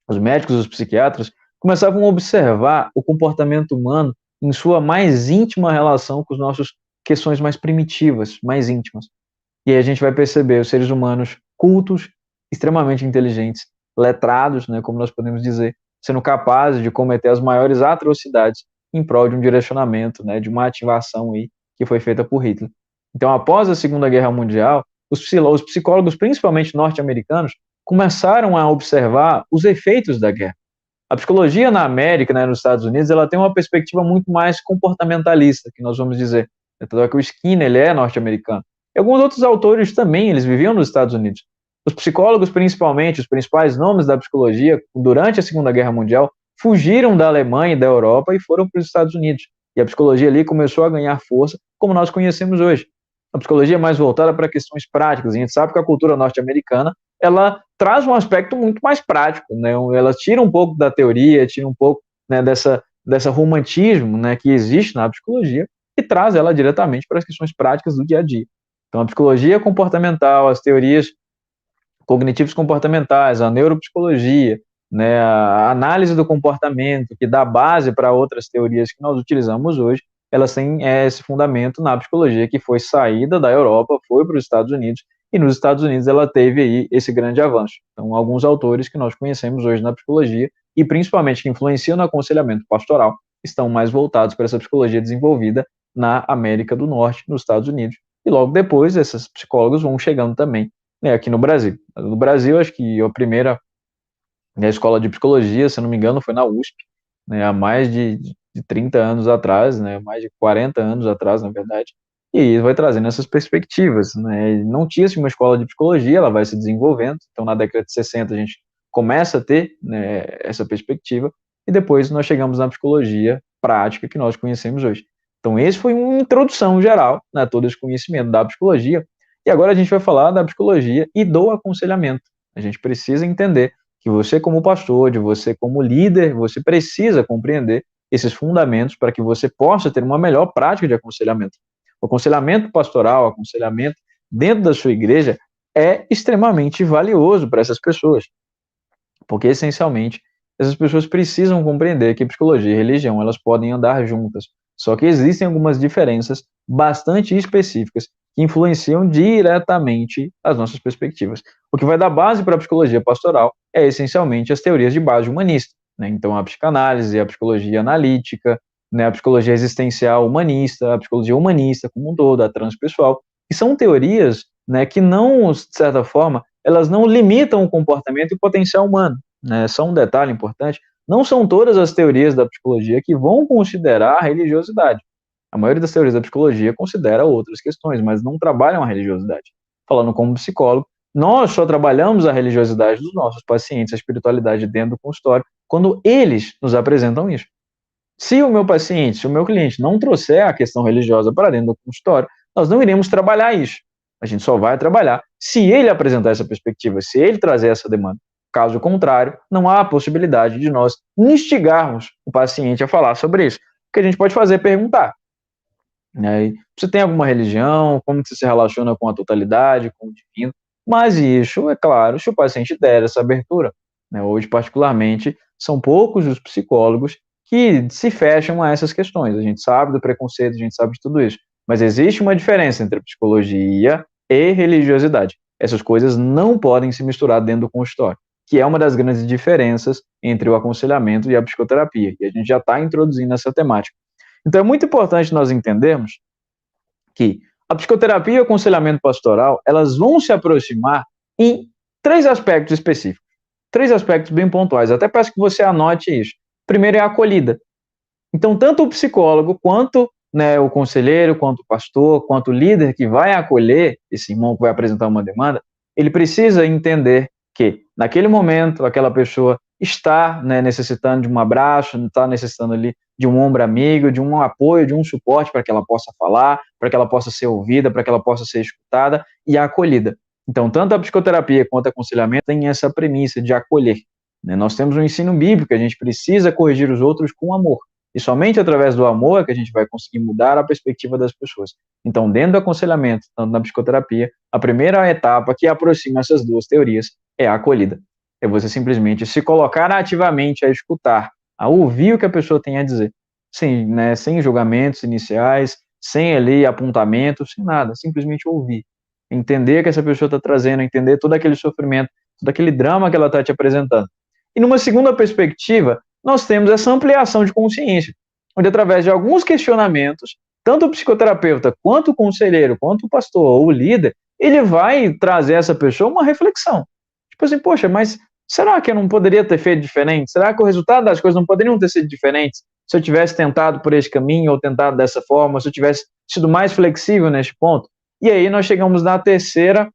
S1: os médicos, os psiquiatras, começavam a observar o comportamento humano em sua mais íntima relação com as nossas questões mais primitivas, mais íntimas. E aí a gente vai perceber os seres humanos cultos, extremamente inteligentes, letrados, né, como nós podemos dizer, sendo capazes de cometer as maiores atrocidades em prol de um direcionamento, né, de uma ativação aí que foi feita por Hitler. Então, após a Segunda Guerra Mundial, os psicólogos, principalmente norte-americanos, começaram a observar os efeitos da guerra. A psicologia na América, né, nos Estados Unidos, ela tem uma perspectiva muito mais comportamentalista, que nós vamos dizer. Tanto é que o Skinner, ele é norte-americano. E alguns outros autores também, eles viviam nos Estados Unidos. Os psicólogos, principalmente, os principais nomes da psicologia, durante a Segunda Guerra Mundial, fugiram da Alemanha e da Europa e foram para os Estados Unidos. E a psicologia ali começou a ganhar força, como nós conhecemos hoje. A psicologia é mais voltada para questões práticas. A gente sabe que a cultura norte-americana, ela traz um aspecto muito mais prático, né? Ela tira um pouco da teoria, tira um pouco, né, dessa romantismo, né, que existe na psicologia e traz ela diretamente para as questões práticas do dia a dia. Então, a psicologia comportamental, as teorias cognitivos comportamentais, a neuropsicologia, né, a análise do comportamento, que dá base para outras teorias que nós utilizamos hoje, elas têm esse fundamento na psicologia que foi saída da Europa, foi para os Estados Unidos, e nos Estados Unidos ela teve aí esse grande avanço. Então, alguns autores que nós conhecemos hoje na psicologia, e principalmente que influenciam no aconselhamento pastoral, estão mais voltados para essa psicologia desenvolvida na América do Norte, nos Estados Unidos. E logo depois, esses psicólogos vão chegando também, né, aqui no Brasil. No Brasil, acho que a primeira, né, escola de psicologia, se não me engano, foi na USP, né, há mais de 30 anos atrás, né, mais de 40 anos atrás, na verdade, e vai trazendo essas perspectivas, né, não tinha-se uma escola de psicologia, ela vai se desenvolvendo, então na década de 60 a gente começa a ter, né, essa perspectiva, e depois nós chegamos na psicologia prática que nós conhecemos hoje. Então esse foi uma introdução geral, né, a todo esse conhecimento da psicologia, e agora a gente vai falar da psicologia e do aconselhamento. A gente precisa entender que você como pastor, de você como líder, você precisa compreender esses fundamentos para que você possa ter uma melhor prática de aconselhamento. O aconselhamento pastoral, o aconselhamento dentro da sua igreja é extremamente valioso para essas pessoas, porque essencialmente essas pessoas precisam compreender que psicologia e religião elas podem andar juntas, só que existem algumas diferenças bastante específicas que influenciam diretamente as nossas perspectivas. O que vai dar base para a psicologia pastoral é essencialmente as teorias de base humanista, né? Então a psicanálise, a psicologia analítica, né, a psicologia existencial humanista, a psicologia humanista como um todo, a transpessoal, que são teorias, né, que não, de certa forma, elas não limitam o comportamento e o potencial humano, né? Só um detalhe importante, não são todas as teorias da psicologia que vão considerar a religiosidade. A maioria das teorias da psicologia considera outras questões, mas não trabalham a religiosidade. Falando como psicólogo, nós só trabalhamos a religiosidade dos nossos pacientes, a espiritualidade dentro do consultório, quando eles nos apresentam isso. Se o meu paciente, se o meu cliente não trouxer a questão religiosa para dentro do consultório, nós não iremos trabalhar isso. A gente só vai trabalhar se ele apresentar essa perspectiva, se ele trazer essa demanda. Caso contrário, não há possibilidade de nós instigarmos o paciente a falar sobre isso. O que a gente pode fazer é perguntar, né? Você tem alguma religião? Como você se relaciona com a totalidade, com o divino? Mas isso, é claro, se o paciente der essa abertura, né? Hoje, particularmente, são poucos os psicólogos que se fecham a essas questões. A gente sabe do preconceito, a gente sabe de tudo isso. Mas existe uma diferença entre psicologia e religiosidade. Essas coisas não podem se misturar dentro do consultório, que é uma das grandes diferenças entre o aconselhamento e a psicoterapia. E a gente já está introduzindo essa temática. Então é muito importante nós entendermos que a psicoterapia e o aconselhamento pastoral, elas vão se aproximar em três aspectos específicos, três aspectos bem pontuais. Até peço que você anote isso. Primeiro é a acolhida. Então, tanto o psicólogo, quanto, né, o conselheiro, quanto o pastor, quanto o líder que vai acolher esse irmão que vai apresentar uma demanda, ele precisa entender que, naquele momento, aquela pessoa está, né, necessitando de um abraço, está necessitando ali de um ombro amigo, de um apoio, de um suporte para que ela possa falar, para que ela possa ser ouvida, para que ela possa ser escutada e acolhida. Então, tanto a psicoterapia quanto o aconselhamento tem essa premissa de acolher, né? Nós temos um ensino bíblico, a gente precisa corrigir os outros com amor. E somente através do amor é que a gente vai conseguir mudar a perspectiva das pessoas. Então, dentro do aconselhamento, tanto na psicoterapia, a primeira etapa que aproxima essas duas teorias é a acolhida. É você simplesmente se colocar ativamente a escutar, a ouvir o que a pessoa tem a dizer, sem, né, sem julgamentos iniciais, sem ali apontamentos, sem nada, simplesmente ouvir. Entender o que essa pessoa está trazendo, entender todo aquele sofrimento, todo aquele drama que ela está te apresentando. E numa segunda perspectiva, nós temos essa ampliação de consciência, onde através de alguns questionamentos, tanto o psicoterapeuta, quanto o conselheiro, quanto o pastor ou o líder, ele vai trazer a essa pessoa uma reflexão. Tipo assim, poxa, mas será que eu não poderia ter feito diferente? Será que o resultado das coisas não poderiam ter sido diferentes se eu tivesse tentado por esse caminho ou tentado dessa forma, se eu tivesse sido mais flexível neste ponto? E aí nós chegamos na terceira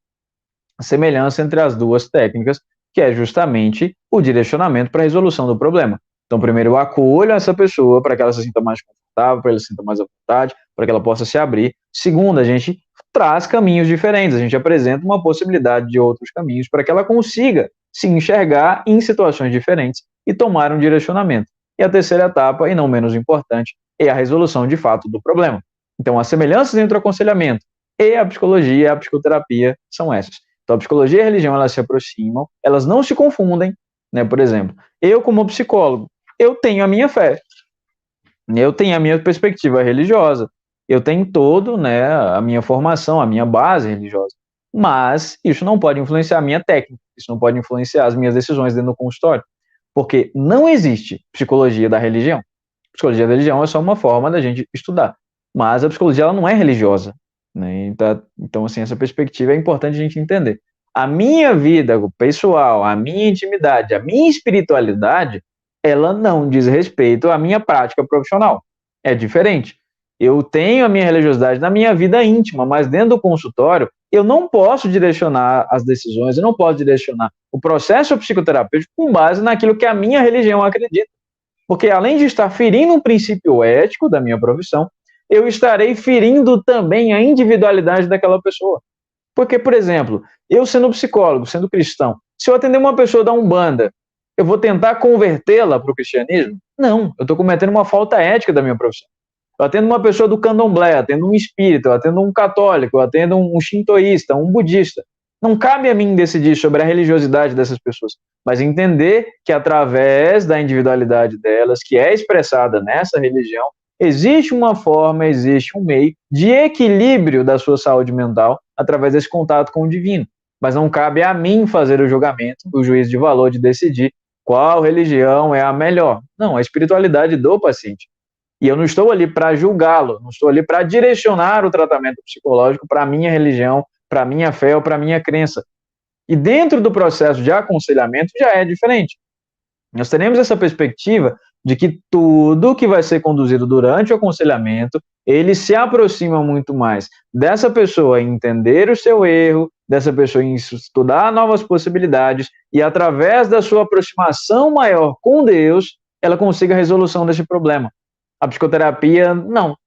S1: semelhança entre as duas técnicas, que é justamente o direcionamento para a resolução do problema. Então, primeiro eu acolho essa pessoa para que ela se sinta mais confortável, para que ela se sinta mais à vontade, para que ela possa se abrir. Segundo, a gente traz caminhos diferentes, a gente apresenta uma possibilidade de outros caminhos para que ela consiga se enxergar em situações diferentes e tomar um direcionamento. E a terceira etapa, e não menos importante, é a resolução de fato do problema. Então, as semelhanças entre o aconselhamento e a psicologia e a psicoterapia são essas. Então, a psicologia e a religião, elas se aproximam, elas não se confundem, né? Por exemplo, eu como psicólogo, eu tenho a minha fé, Eu tenho a minha perspectiva religiosa, eu tenho todo, né, a minha formação, a minha base religiosa, mas isso não pode influenciar a minha técnica, isso não pode influenciar as minhas decisões dentro do consultório, porque não existe psicologia da religião. Psicologia da religião é só uma forma da gente estudar, mas a psicologia ela não é religiosa, né? Então, assim, essa perspectiva é importante a gente entender. A minha vida pessoal, a minha intimidade, a minha espiritualidade, ela não diz respeito à minha prática profissional. É diferente. Eu tenho a minha religiosidade na minha vida íntima, mas dentro do consultório, eu não posso direcionar as decisões, eu não posso direcionar o processo psicoterapêutico com base naquilo que a minha religião acredita. Porque além de estar ferindo um princípio ético da minha profissão, eu estarei ferindo também a individualidade daquela pessoa. Porque, por exemplo, eu sendo psicólogo, sendo cristão, se eu atender uma pessoa da Umbanda, eu vou tentar convertê-la para o cristianismo? Não, eu estou cometendo uma falta ética da minha profissão. Eu atendo uma pessoa do candomblé, eu atendo um espírita, eu atendo um católico, eu atendo um shintoísta, um budista. Não cabe a mim decidir sobre a religiosidade dessas pessoas, mas entender que através da individualidade delas, que é expressada nessa religião, existe uma forma, existe um meio de equilíbrio da sua saúde mental através desse contato com o divino. Mas não cabe a mim fazer o julgamento, o juízo de valor de decidir qual religião é a melhor. Não, a espiritualidade do paciente. E eu não estou ali para julgá-lo, não estou ali para direcionar o tratamento psicológico para a minha religião, para a minha fé ou para a minha crença. E dentro do processo de aconselhamento já é diferente. Nós teremos essa perspectiva de que tudo que vai ser conduzido durante o aconselhamento, ele se aproxima muito mais dessa pessoa entender o seu erro, dessa pessoa estudar novas possibilidades e através da sua aproximação maior com Deus, ela consiga a resolução desse problema. A psicoterapia, não.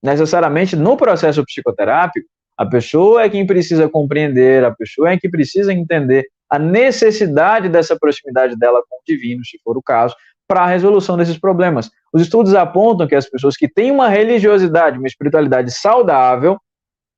S1: Necessariamente, no processo psicoterápico, a pessoa é quem precisa compreender, a pessoa é quem precisa entender a necessidade dessa proximidade dela com o divino, se for o caso, para a resolução desses problemas. Os estudos apontam que as pessoas que têm uma religiosidade, uma espiritualidade saudável,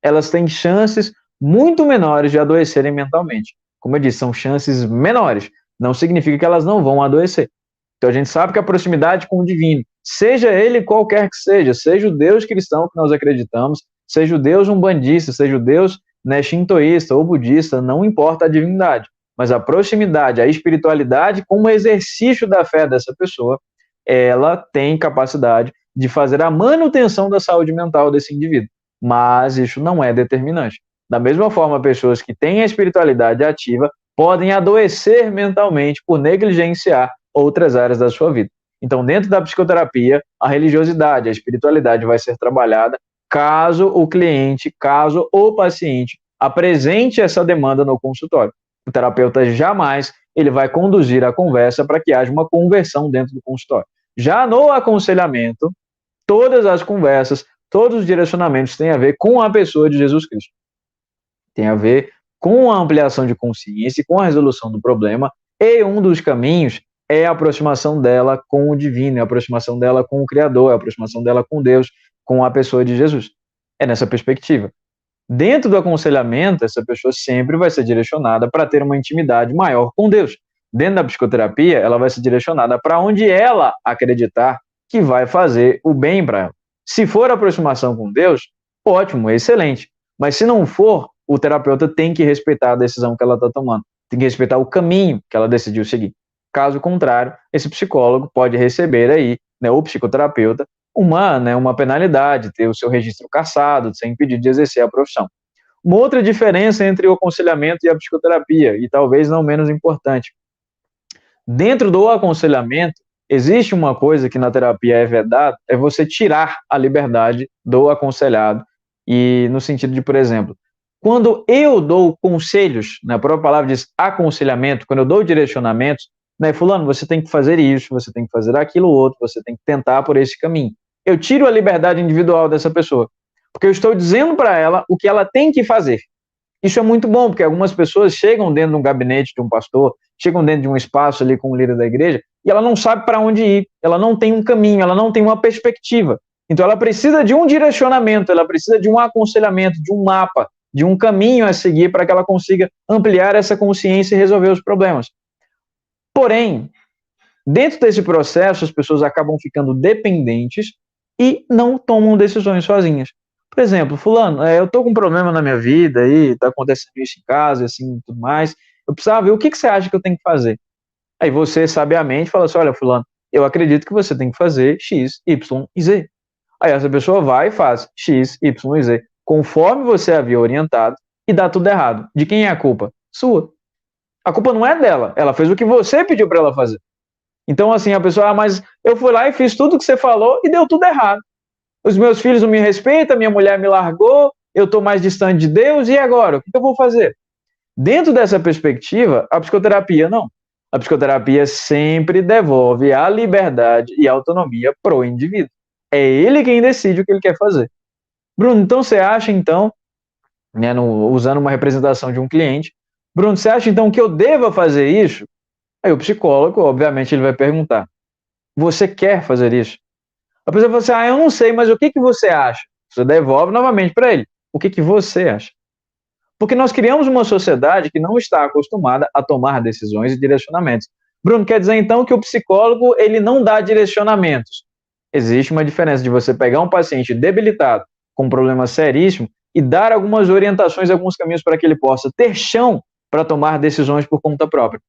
S1: elas têm chances muito menores de adoecerem mentalmente. Como eu disse, são chances menores. Não significa que elas não vão adoecer. Então a gente sabe que a proximidade com o divino, seja ele qualquer que seja o Deus cristão que nós acreditamos, seja o Deus umbandista, seja o Deus, né, shintoísta ou budista, não importa a divindade, mas a proximidade, a espiritualidade como exercício da fé dessa pessoa, ela tem capacidade de fazer a manutenção da saúde mental desse indivíduo, mas isso não é determinante. Da mesma forma, pessoas que têm a espiritualidade ativa podem adoecer mentalmente por negligenciar outras áreas da sua vida. Então, dentro da psicoterapia, a religiosidade, a espiritualidade vai ser trabalhada caso o cliente, caso o paciente apresente essa demanda no consultório. O terapeuta jamais ele vai conduzir a conversa para que haja uma conversão dentro do consultório. Já no aconselhamento, todas as conversas, todos os direcionamentos têm a ver com a pessoa de Jesus Cristo. Tem a ver com a ampliação de consciência, com a resolução do problema, e um dos caminhos é a aproximação dela com o divino, é a aproximação dela com o Criador, é a aproximação dela com Deus, com a pessoa de Jesus. É nessa perspectiva. Dentro do aconselhamento, essa pessoa sempre vai ser direcionada para ter uma intimidade maior com Deus. Dentro da psicoterapia, ela vai ser direcionada para onde ela acreditar que vai fazer o bem para ela. Se for a aproximação com Deus, ótimo, excelente. Mas se não for, o terapeuta tem que respeitar a decisão que ela está tomando, tem que respeitar o caminho que ela decidiu seguir. Caso contrário, esse psicólogo pode receber aí, né, o psicoterapeuta, uma penalidade, ter o seu registro cassado, ser impedido de exercer a profissão. Uma outra diferença entre o aconselhamento e a psicoterapia, e talvez não menos importante, dentro do aconselhamento, existe uma coisa que na terapia é vedado, é você tirar a liberdade do aconselhado, e no sentido de, por exemplo, quando eu dou conselhos, né, a própria palavra diz aconselhamento, quando eu dou direcionamentos, né, fulano, você tem que fazer isso, você tem que fazer aquilo outro, você tem que tentar por esse caminho. Eu tiro a liberdade individual dessa pessoa, porque eu estou dizendo para ela o que ela tem que fazer. Isso é muito bom, porque algumas pessoas chegam dentro de um gabinete de um pastor, chegam dentro de um espaço ali com o líder da igreja, e ela não sabe para onde ir, ela não tem um caminho, ela não tem uma perspectiva. Então ela precisa de um direcionamento, ela precisa de um aconselhamento, de um mapa, de um caminho a seguir para que ela consiga ampliar essa consciência e resolver os problemas. Porém, Dentro desse processo, as pessoas acabam ficando dependentes e não tomam decisões sozinhas. Por exemplo, fulano, eu estou com um problema na minha vida aí, está acontecendo isso em casa, assim, e tudo mais. Eu precisava ver o que você acha que eu tenho que fazer. Aí você, sabiamente, fala assim, olha, fulano, eu acredito que você tem que fazer X, Y e Z. Aí essa pessoa vai e faz X, Y e Z, conforme você havia orientado, e dá tudo errado. De quem é a culpa? Sua. A culpa não é dela, ela fez o que você pediu para ela fazer. Então, assim, a pessoa, mas eu fui lá e fiz tudo o que você falou e deu tudo errado. Os meus filhos não me respeitam, minha mulher me largou, eu estou mais distante de Deus, e agora? O que eu vou fazer? Dentro dessa perspectiva, a psicoterapia não. A psicoterapia sempre devolve a liberdade e a autonomia para o indivíduo. É ele quem decide o que ele quer fazer. Bruno, então você acha, então, né, usando uma representação de um cliente, Bruno, você acha, então, que eu deva fazer isso? Aí o psicólogo, obviamente, ele vai perguntar, você quer fazer isso? A pessoa fala assim, eu não sei, mas o que você acha? Você devolve novamente para ele. O que você acha? Porque nós criamos uma sociedade que não está acostumada a tomar decisões e direcionamentos. Bruno, quer dizer então que o psicólogo ele não dá direcionamentos? Existe uma diferença de você pegar um paciente debilitado, com um problema seríssimo, e dar algumas orientações, alguns caminhos para que ele possa ter chão para tomar decisões por conta própria.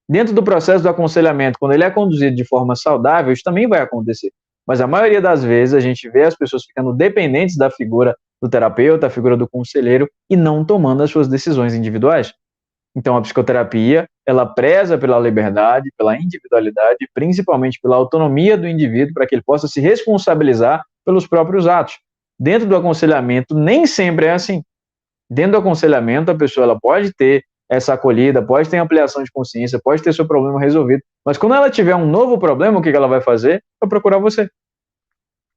S1: Dentro do processo do aconselhamento, quando ele é conduzido de forma saudável, isso também vai acontecer. Mas a maioria das vezes a gente vê as pessoas ficando dependentes da figura do terapeuta, a figura do conselheiro, e não tomando as suas decisões individuais. Então a psicoterapia, ela preza pela liberdade, pela individualidade, principalmente pela autonomia do indivíduo, para que ele possa se responsabilizar pelos próprios atos. Dentro do aconselhamento, nem sempre é assim. Dentro do aconselhamento, a pessoa ela pode ter essa acolhida, pode ter ampliação de consciência, pode ter seu problema resolvido, mas quando ela tiver um novo problema, o que ela vai fazer? Vai procurar você.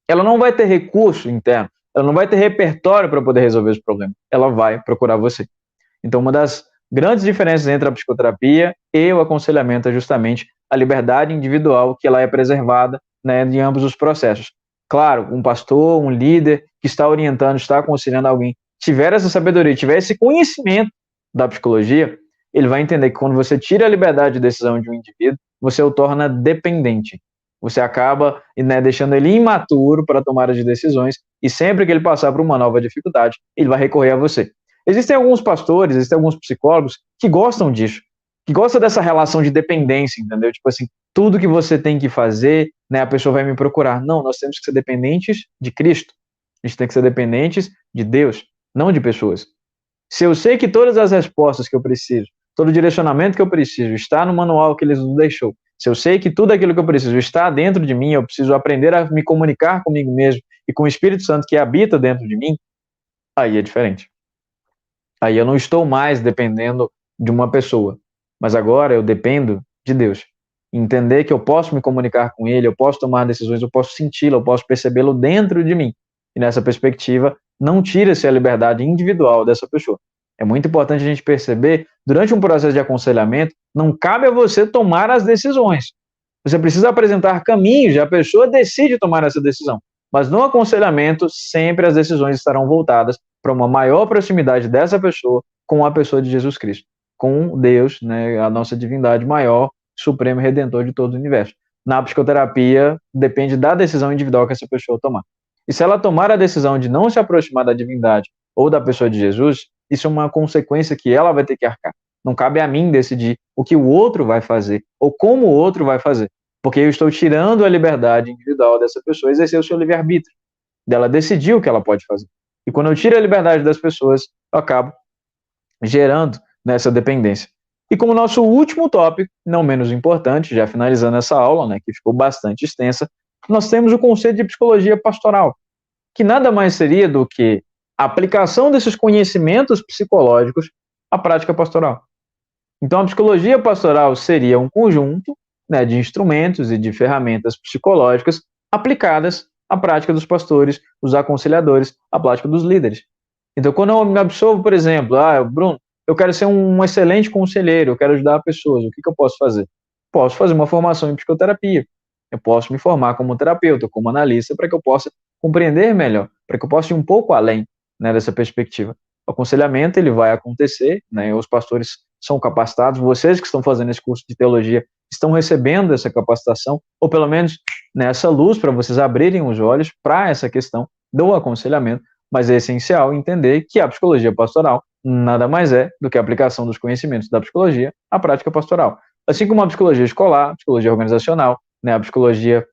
S1: Ela não vai ter recurso interno, ela não vai ter repertório para poder resolver os problemas, ela vai procurar você. Então, uma das grandes diferenças entre a psicoterapia e o aconselhamento é justamente a liberdade individual que ela é preservada, né, em ambos os processos. Claro, um pastor, um líder que está orientando, está aconselhando alguém, tiver essa sabedoria, tiver esse conhecimento da psicologia, ele vai entender que quando você tira a liberdade de decisão de um indivíduo, você o torna dependente. Você acaba, né, deixando ele imaturo para tomar as decisões, e sempre que ele passar por uma nova dificuldade, ele vai recorrer a você. Existem alguns pastores, existem alguns psicólogos que gostam disso, que gostam dessa relação de dependência, entendeu? Tipo assim, tudo que você tem que fazer, né, a pessoa vai me procurar. Não, nós temos que ser dependentes de Cristo. A gente tem que ser dependentes de Deus, não de pessoas. Se eu sei que todas as respostas que eu preciso, todo o direcionamento que eu preciso está no manual que ele nos deixou, se eu sei que tudo aquilo que eu preciso está dentro de mim, eu preciso aprender a me comunicar comigo mesmo e com o Espírito Santo que habita dentro de mim, aí é diferente. Aí eu não estou mais dependendo de uma pessoa, mas agora eu dependo de Deus. Entender que eu posso me comunicar com Ele, eu posso tomar decisões, eu posso senti-lo, eu posso percebê-lo dentro de mim. E nessa perspectiva, não tira-se a liberdade individual dessa pessoa. É muito importante a gente perceber, durante um processo de aconselhamento, não cabe a você tomar as decisões. Você precisa apresentar caminhos e a pessoa decide tomar essa decisão. Mas no aconselhamento, sempre as decisões estarão voltadas para uma maior proximidade dessa pessoa com a pessoa de Jesus Cristo, com Deus, né, a nossa divindade maior, supremo e redentor de todo o universo. Na psicoterapia, depende da decisão individual que essa pessoa tomar. E se ela tomar a decisão de não se aproximar da divindade ou da pessoa de Jesus, isso é uma consequência que ela vai ter que arcar. Não cabe a mim decidir o que o outro vai fazer ou como o outro vai fazer, porque eu estou tirando a liberdade individual dessa pessoa exercer o seu livre-arbítrio, dela decidir o que ela pode fazer. E quando eu tiro a liberdade das pessoas, eu acabo gerando nessa dependência. E como nosso último tópico, não menos importante, já finalizando essa aula, né, que ficou bastante extensa, nós temos o conceito de psicologia pastoral, que nada mais seria do que a aplicação desses conhecimentos psicológicos à prática pastoral. Então, a psicologia pastoral seria um conjunto, né, de instrumentos e de ferramentas psicológicas aplicadas à prática dos pastores, dos aconselhadores, à prática dos líderes. Então, quando eu me absolvo, por exemplo, Bruno, eu quero ser um excelente conselheiro, eu quero ajudar pessoas, o que eu posso fazer? Posso fazer uma formação em psicoterapia, eu posso me formar como terapeuta, como analista, para que eu possa compreender melhor, para que eu possa ir um pouco além, né, dessa perspectiva. O aconselhamento ele vai acontecer, né, os pastores são capacitados, vocês que estão fazendo esse curso de teologia estão recebendo essa capacitação, ou pelo menos nessa luz para vocês abrirem os olhos para essa questão do aconselhamento, mas é essencial entender que a psicologia pastoral nada mais é do que a aplicação dos conhecimentos da psicologia à prática pastoral. Assim como a psicologia escolar, a psicologia organizacional, né, a psicologia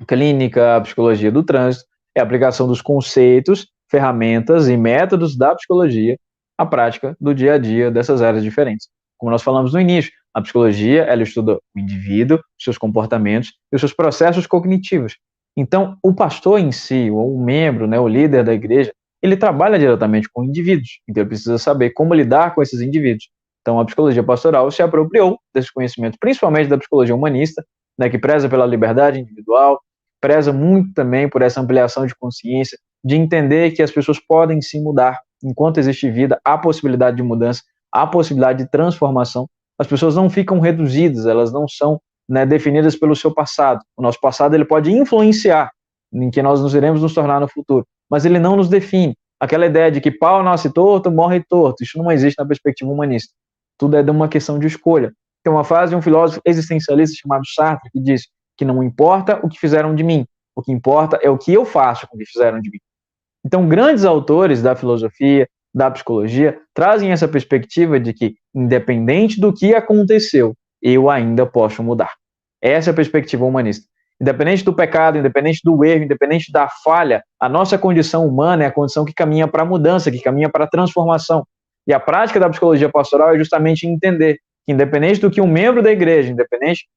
S1: clínica, a psicologia do trânsito, é a aplicação dos conceitos, ferramentas e métodos da psicologia à prática do dia a dia dessas áreas diferentes. Como nós falamos no início, a psicologia, ela estuda o indivíduo, seus comportamentos e os seus processos cognitivos. Então, o pastor em si, ou o membro, né, o líder da igreja, ele trabalha diretamente com indivíduos, então ele precisa saber como lidar com esses indivíduos. Então, a psicologia pastoral se apropriou desses conhecimentos, principalmente da psicologia humanista, né, que preza pela liberdade individual, preza muito também por essa ampliação de consciência, de entender que as pessoas podem se mudar. Enquanto existe vida, há possibilidade de mudança, há possibilidade de transformação. As pessoas não ficam reduzidas, elas não são, né, definidas pelo seu passado. O nosso passado ele pode influenciar em que nós nos iremos nos tornar no futuro, mas ele não nos define. Aquela ideia de que pau nasce torto, morre torto, isso não existe na perspectiva humanista. Tudo é de uma questão de escolha. Tem uma frase de um filósofo existencialista chamado Sartre que diz que não importa o que fizeram de mim, o que importa é o que eu faço com o que fizeram de mim. Então, grandes autores da filosofia, da psicologia, trazem essa perspectiva de que, independente do que aconteceu, eu ainda posso mudar. Essa é a perspectiva humanista. Independente do pecado, independente do erro, independente da falha, a nossa condição humana é a condição que caminha para a mudança, que caminha para a transformação. E a prática da psicologia pastoral é justamente entender que, independente do que um membro da igreja, independente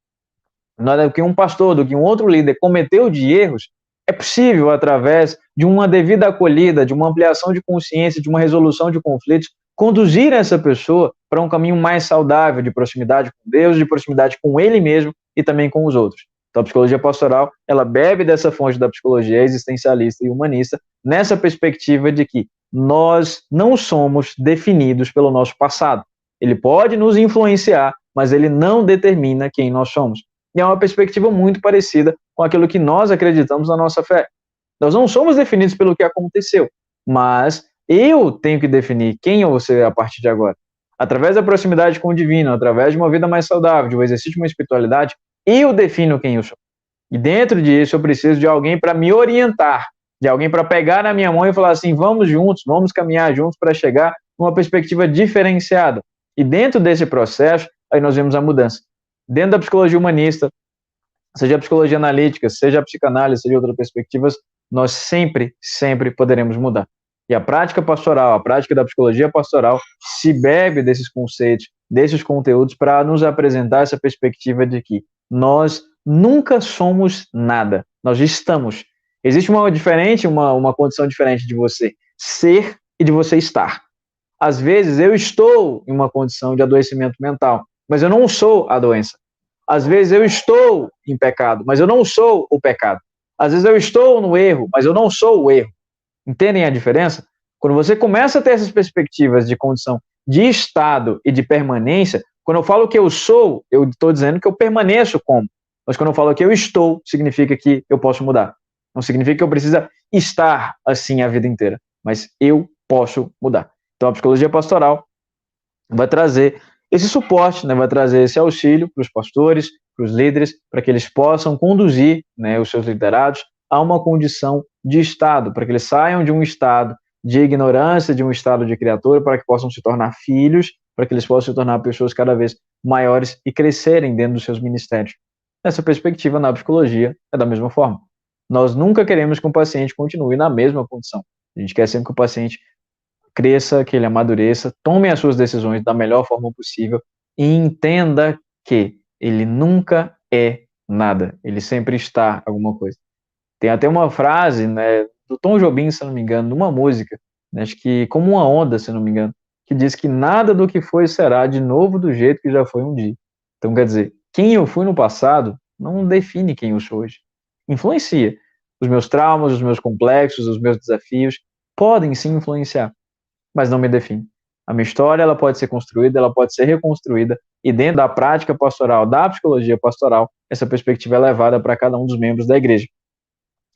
S1: do que um pastor, do que um outro líder cometeu de erros, é possível, através de uma devida acolhida, de uma ampliação de consciência, de uma resolução de conflitos, conduzir essa pessoa para um caminho mais saudável de proximidade com Deus, de proximidade com ele mesmo e também com os outros. Então, a psicologia pastoral, ela bebe dessa fonte da psicologia existencialista e humanista, nessa perspectiva de que nós não somos definidos pelo nosso passado. Ele pode nos influenciar, mas ele não determina quem nós somos. E é uma perspectiva muito parecida com aquilo que nós acreditamos na nossa fé. Nós não somos definidos pelo que aconteceu, mas eu tenho que definir quem eu vou ser a partir de agora. Através da proximidade com o divino, através de uma vida mais saudável, de um exercício de uma espiritualidade, eu defino quem eu sou. E dentro disso eu preciso de alguém para me orientar, de alguém para pegar na minha mão e falar assim, vamos juntos, vamos caminhar juntos para chegar numa perspectiva diferenciada. E dentro desse processo, aí nós vemos a mudança. Dentro da psicologia humanista, seja a psicologia analítica, seja a psicanálise, seja outras perspectivas, nós sempre poderemos mudar. E a prática pastoral, a prática da psicologia pastoral, se bebe desses conceitos, desses conteúdos, para nos apresentar essa perspectiva de que nós nunca somos nada, nós estamos. Existe uma condição diferente de você ser e de você estar. Às vezes eu estou em uma condição de adoecimento mental, mas eu não sou a doença. Às vezes eu estou em pecado, mas eu não sou o pecado. Às vezes eu estou no erro, mas eu não sou o erro. Entendem a diferença? Quando você começa a ter essas perspectivas de condição de estado e de permanência, quando eu falo que eu sou, eu estou dizendo que eu permaneço como. Mas quando eu falo que eu estou, significa que eu posso mudar. Não significa que eu preciso estar assim a vida inteira, mas eu posso mudar. Então a psicologia pastoral vai trazer esse suporte, né, vai trazer esse auxílio para os pastores, para os líderes, para que eles possam conduzir, né, os seus liderados a uma condição de estado, para que eles saiam de um estado de ignorância, de um estado de criatura, para que possam se tornar filhos, para que eles possam se tornar pessoas cada vez maiores e crescerem dentro dos seus ministérios. Nessa perspectiva, na psicologia, é da mesma forma. Nós nunca queremos que o paciente continue na mesma condição. A gente quer sempre que o paciente cresça, que ele amadureça, tome as suas decisões da melhor forma possível e entenda que ele nunca é nada, ele sempre está alguma coisa. Tem até uma frase, né, do Tom Jobim, se não me engano, numa música, né, acho que como uma onda, se não me engano, que diz que nada do que foi será de novo do jeito que já foi um dia. Então, quer dizer, quem eu fui no passado não define quem eu sou hoje. Influencia. Os meus traumas, os meus complexos, os meus desafios podem sim influenciar, mas não me define. A minha história ela pode ser construída, ela pode ser reconstruída, e dentro da prática pastoral, da psicologia pastoral, essa perspectiva é levada para cada um dos membros da igreja.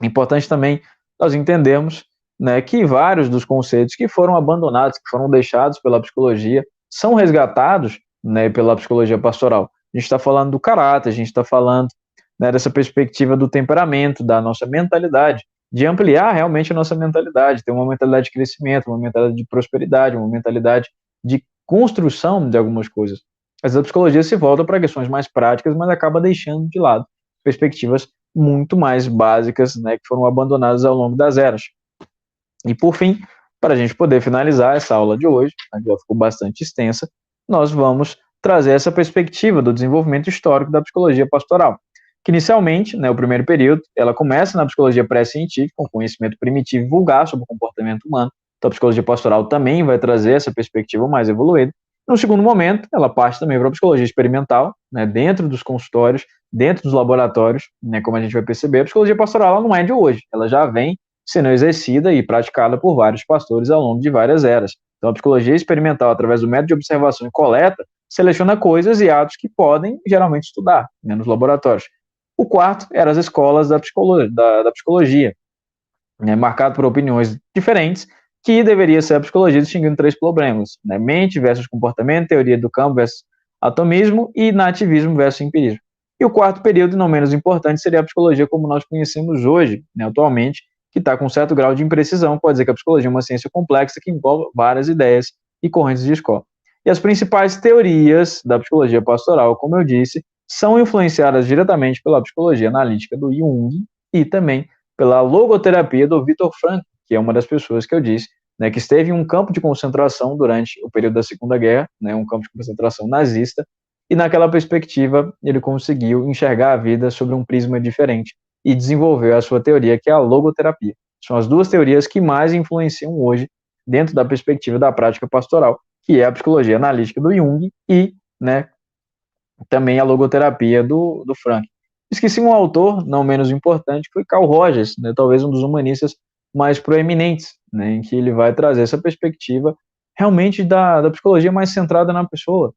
S1: É importante também nós entendermos, né, que vários dos conceitos que foram abandonados, que foram deixados pela psicologia, são resgatados, né, pela psicologia pastoral. A gente está falando do caráter, a gente está falando, né, dessa perspectiva do temperamento, da nossa mentalidade, de ampliar realmente a nossa mentalidade, ter uma mentalidade de crescimento, uma mentalidade de prosperidade, uma mentalidade de construção de algumas coisas. Mas a psicologia se volta para questões mais práticas, mas acaba deixando de lado perspectivas muito mais básicas, né, que foram abandonadas ao longo das eras. E por fim, para a gente poder finalizar essa aula de hoje, a que já ficou bastante extensa, nós vamos trazer essa perspectiva do desenvolvimento histórico da psicologia pastoral, que inicialmente, né, o primeiro período, ela começa na psicologia pré-científica, com conhecimento primitivo e vulgar sobre o comportamento humano. Então a psicologia pastoral também vai trazer essa perspectiva mais evoluída. No segundo momento, ela parte também para a psicologia experimental, né, dentro dos consultórios, dentro dos laboratórios, né, como a gente vai perceber, a psicologia pastoral ela não é de hoje, ela já vem sendo exercida e praticada por vários pastores ao longo de várias eras. Então, a psicologia experimental, através do método de observação e coleta, seleciona coisas e atos que podem geralmente estudar, né, nos laboratórios. O quarto era as escolas da psicologia, né, marcado por opiniões diferentes, que deveria ser a psicologia distinguindo três problemas, né, mente versus comportamento, teoria do campo versus atomismo e nativismo versus empirismo. E o quarto período, não menos importante, seria a psicologia como nós conhecemos hoje, né, atualmente, que está com um certo grau de imprecisão, pode dizer que a psicologia é uma ciência complexa que envolve várias ideias e correntes de escola. E as principais teorias da psicologia pastoral, como eu disse, são influenciadas diretamente pela psicologia analítica do Jung e também pela logoterapia do Viktor Frankl, que é uma das pessoas que eu disse, né, que esteve em um campo de concentração durante o período da Segunda Guerra, né, um campo de concentração nazista, e naquela perspectiva ele conseguiu enxergar a vida sobre um prisma diferente e desenvolveu a sua teoria, que é a logoterapia. São as duas teorias que mais influenciam hoje dentro da perspectiva da prática pastoral, que é a psicologia analítica do Jung e, né, também a logoterapia do Frankl. Esqueci um autor, não menos importante, que foi Carl Rogers, né, talvez um dos humanistas mais proeminentes, né, em que ele vai trazer essa perspectiva realmente da psicologia mais centrada na pessoa,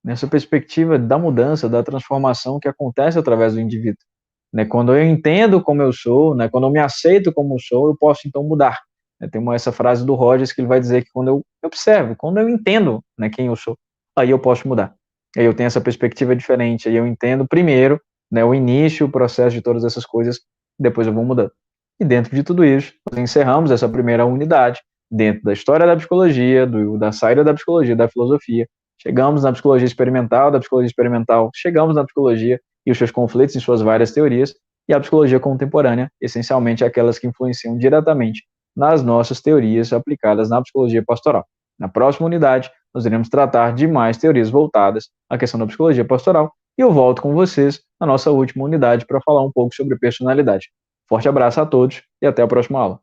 S1: nessa perspectiva da mudança, da transformação que acontece através do indivíduo. Né, quando eu entendo como eu sou, né, quando eu me aceito como eu sou, eu posso então mudar. Né, tem essa frase do Rogers que ele vai dizer que quando eu observo, quando eu entendo, né, quem eu sou, aí eu posso mudar. Aí eu tenho essa perspectiva diferente, aí eu entendo primeiro, né, o início, o processo de todas essas coisas, depois eu vou mudando. E dentro de tudo isso, nós encerramos essa primeira unidade dentro da história da psicologia, da saída da psicologia, da filosofia. Chegamos na psicologia experimental, da psicologia experimental, chegamos na psicologia e os seus conflitos em suas várias teorias, e a psicologia contemporânea, essencialmente aquelas que influenciam diretamente nas nossas teorias aplicadas na psicologia pastoral. Na próxima unidade, nós iremos tratar de mais teorias voltadas à questão da psicologia pastoral, e eu volto com vocês na nossa última unidade para falar um pouco sobre personalidade. Forte abraço a todos e até a próxima aula.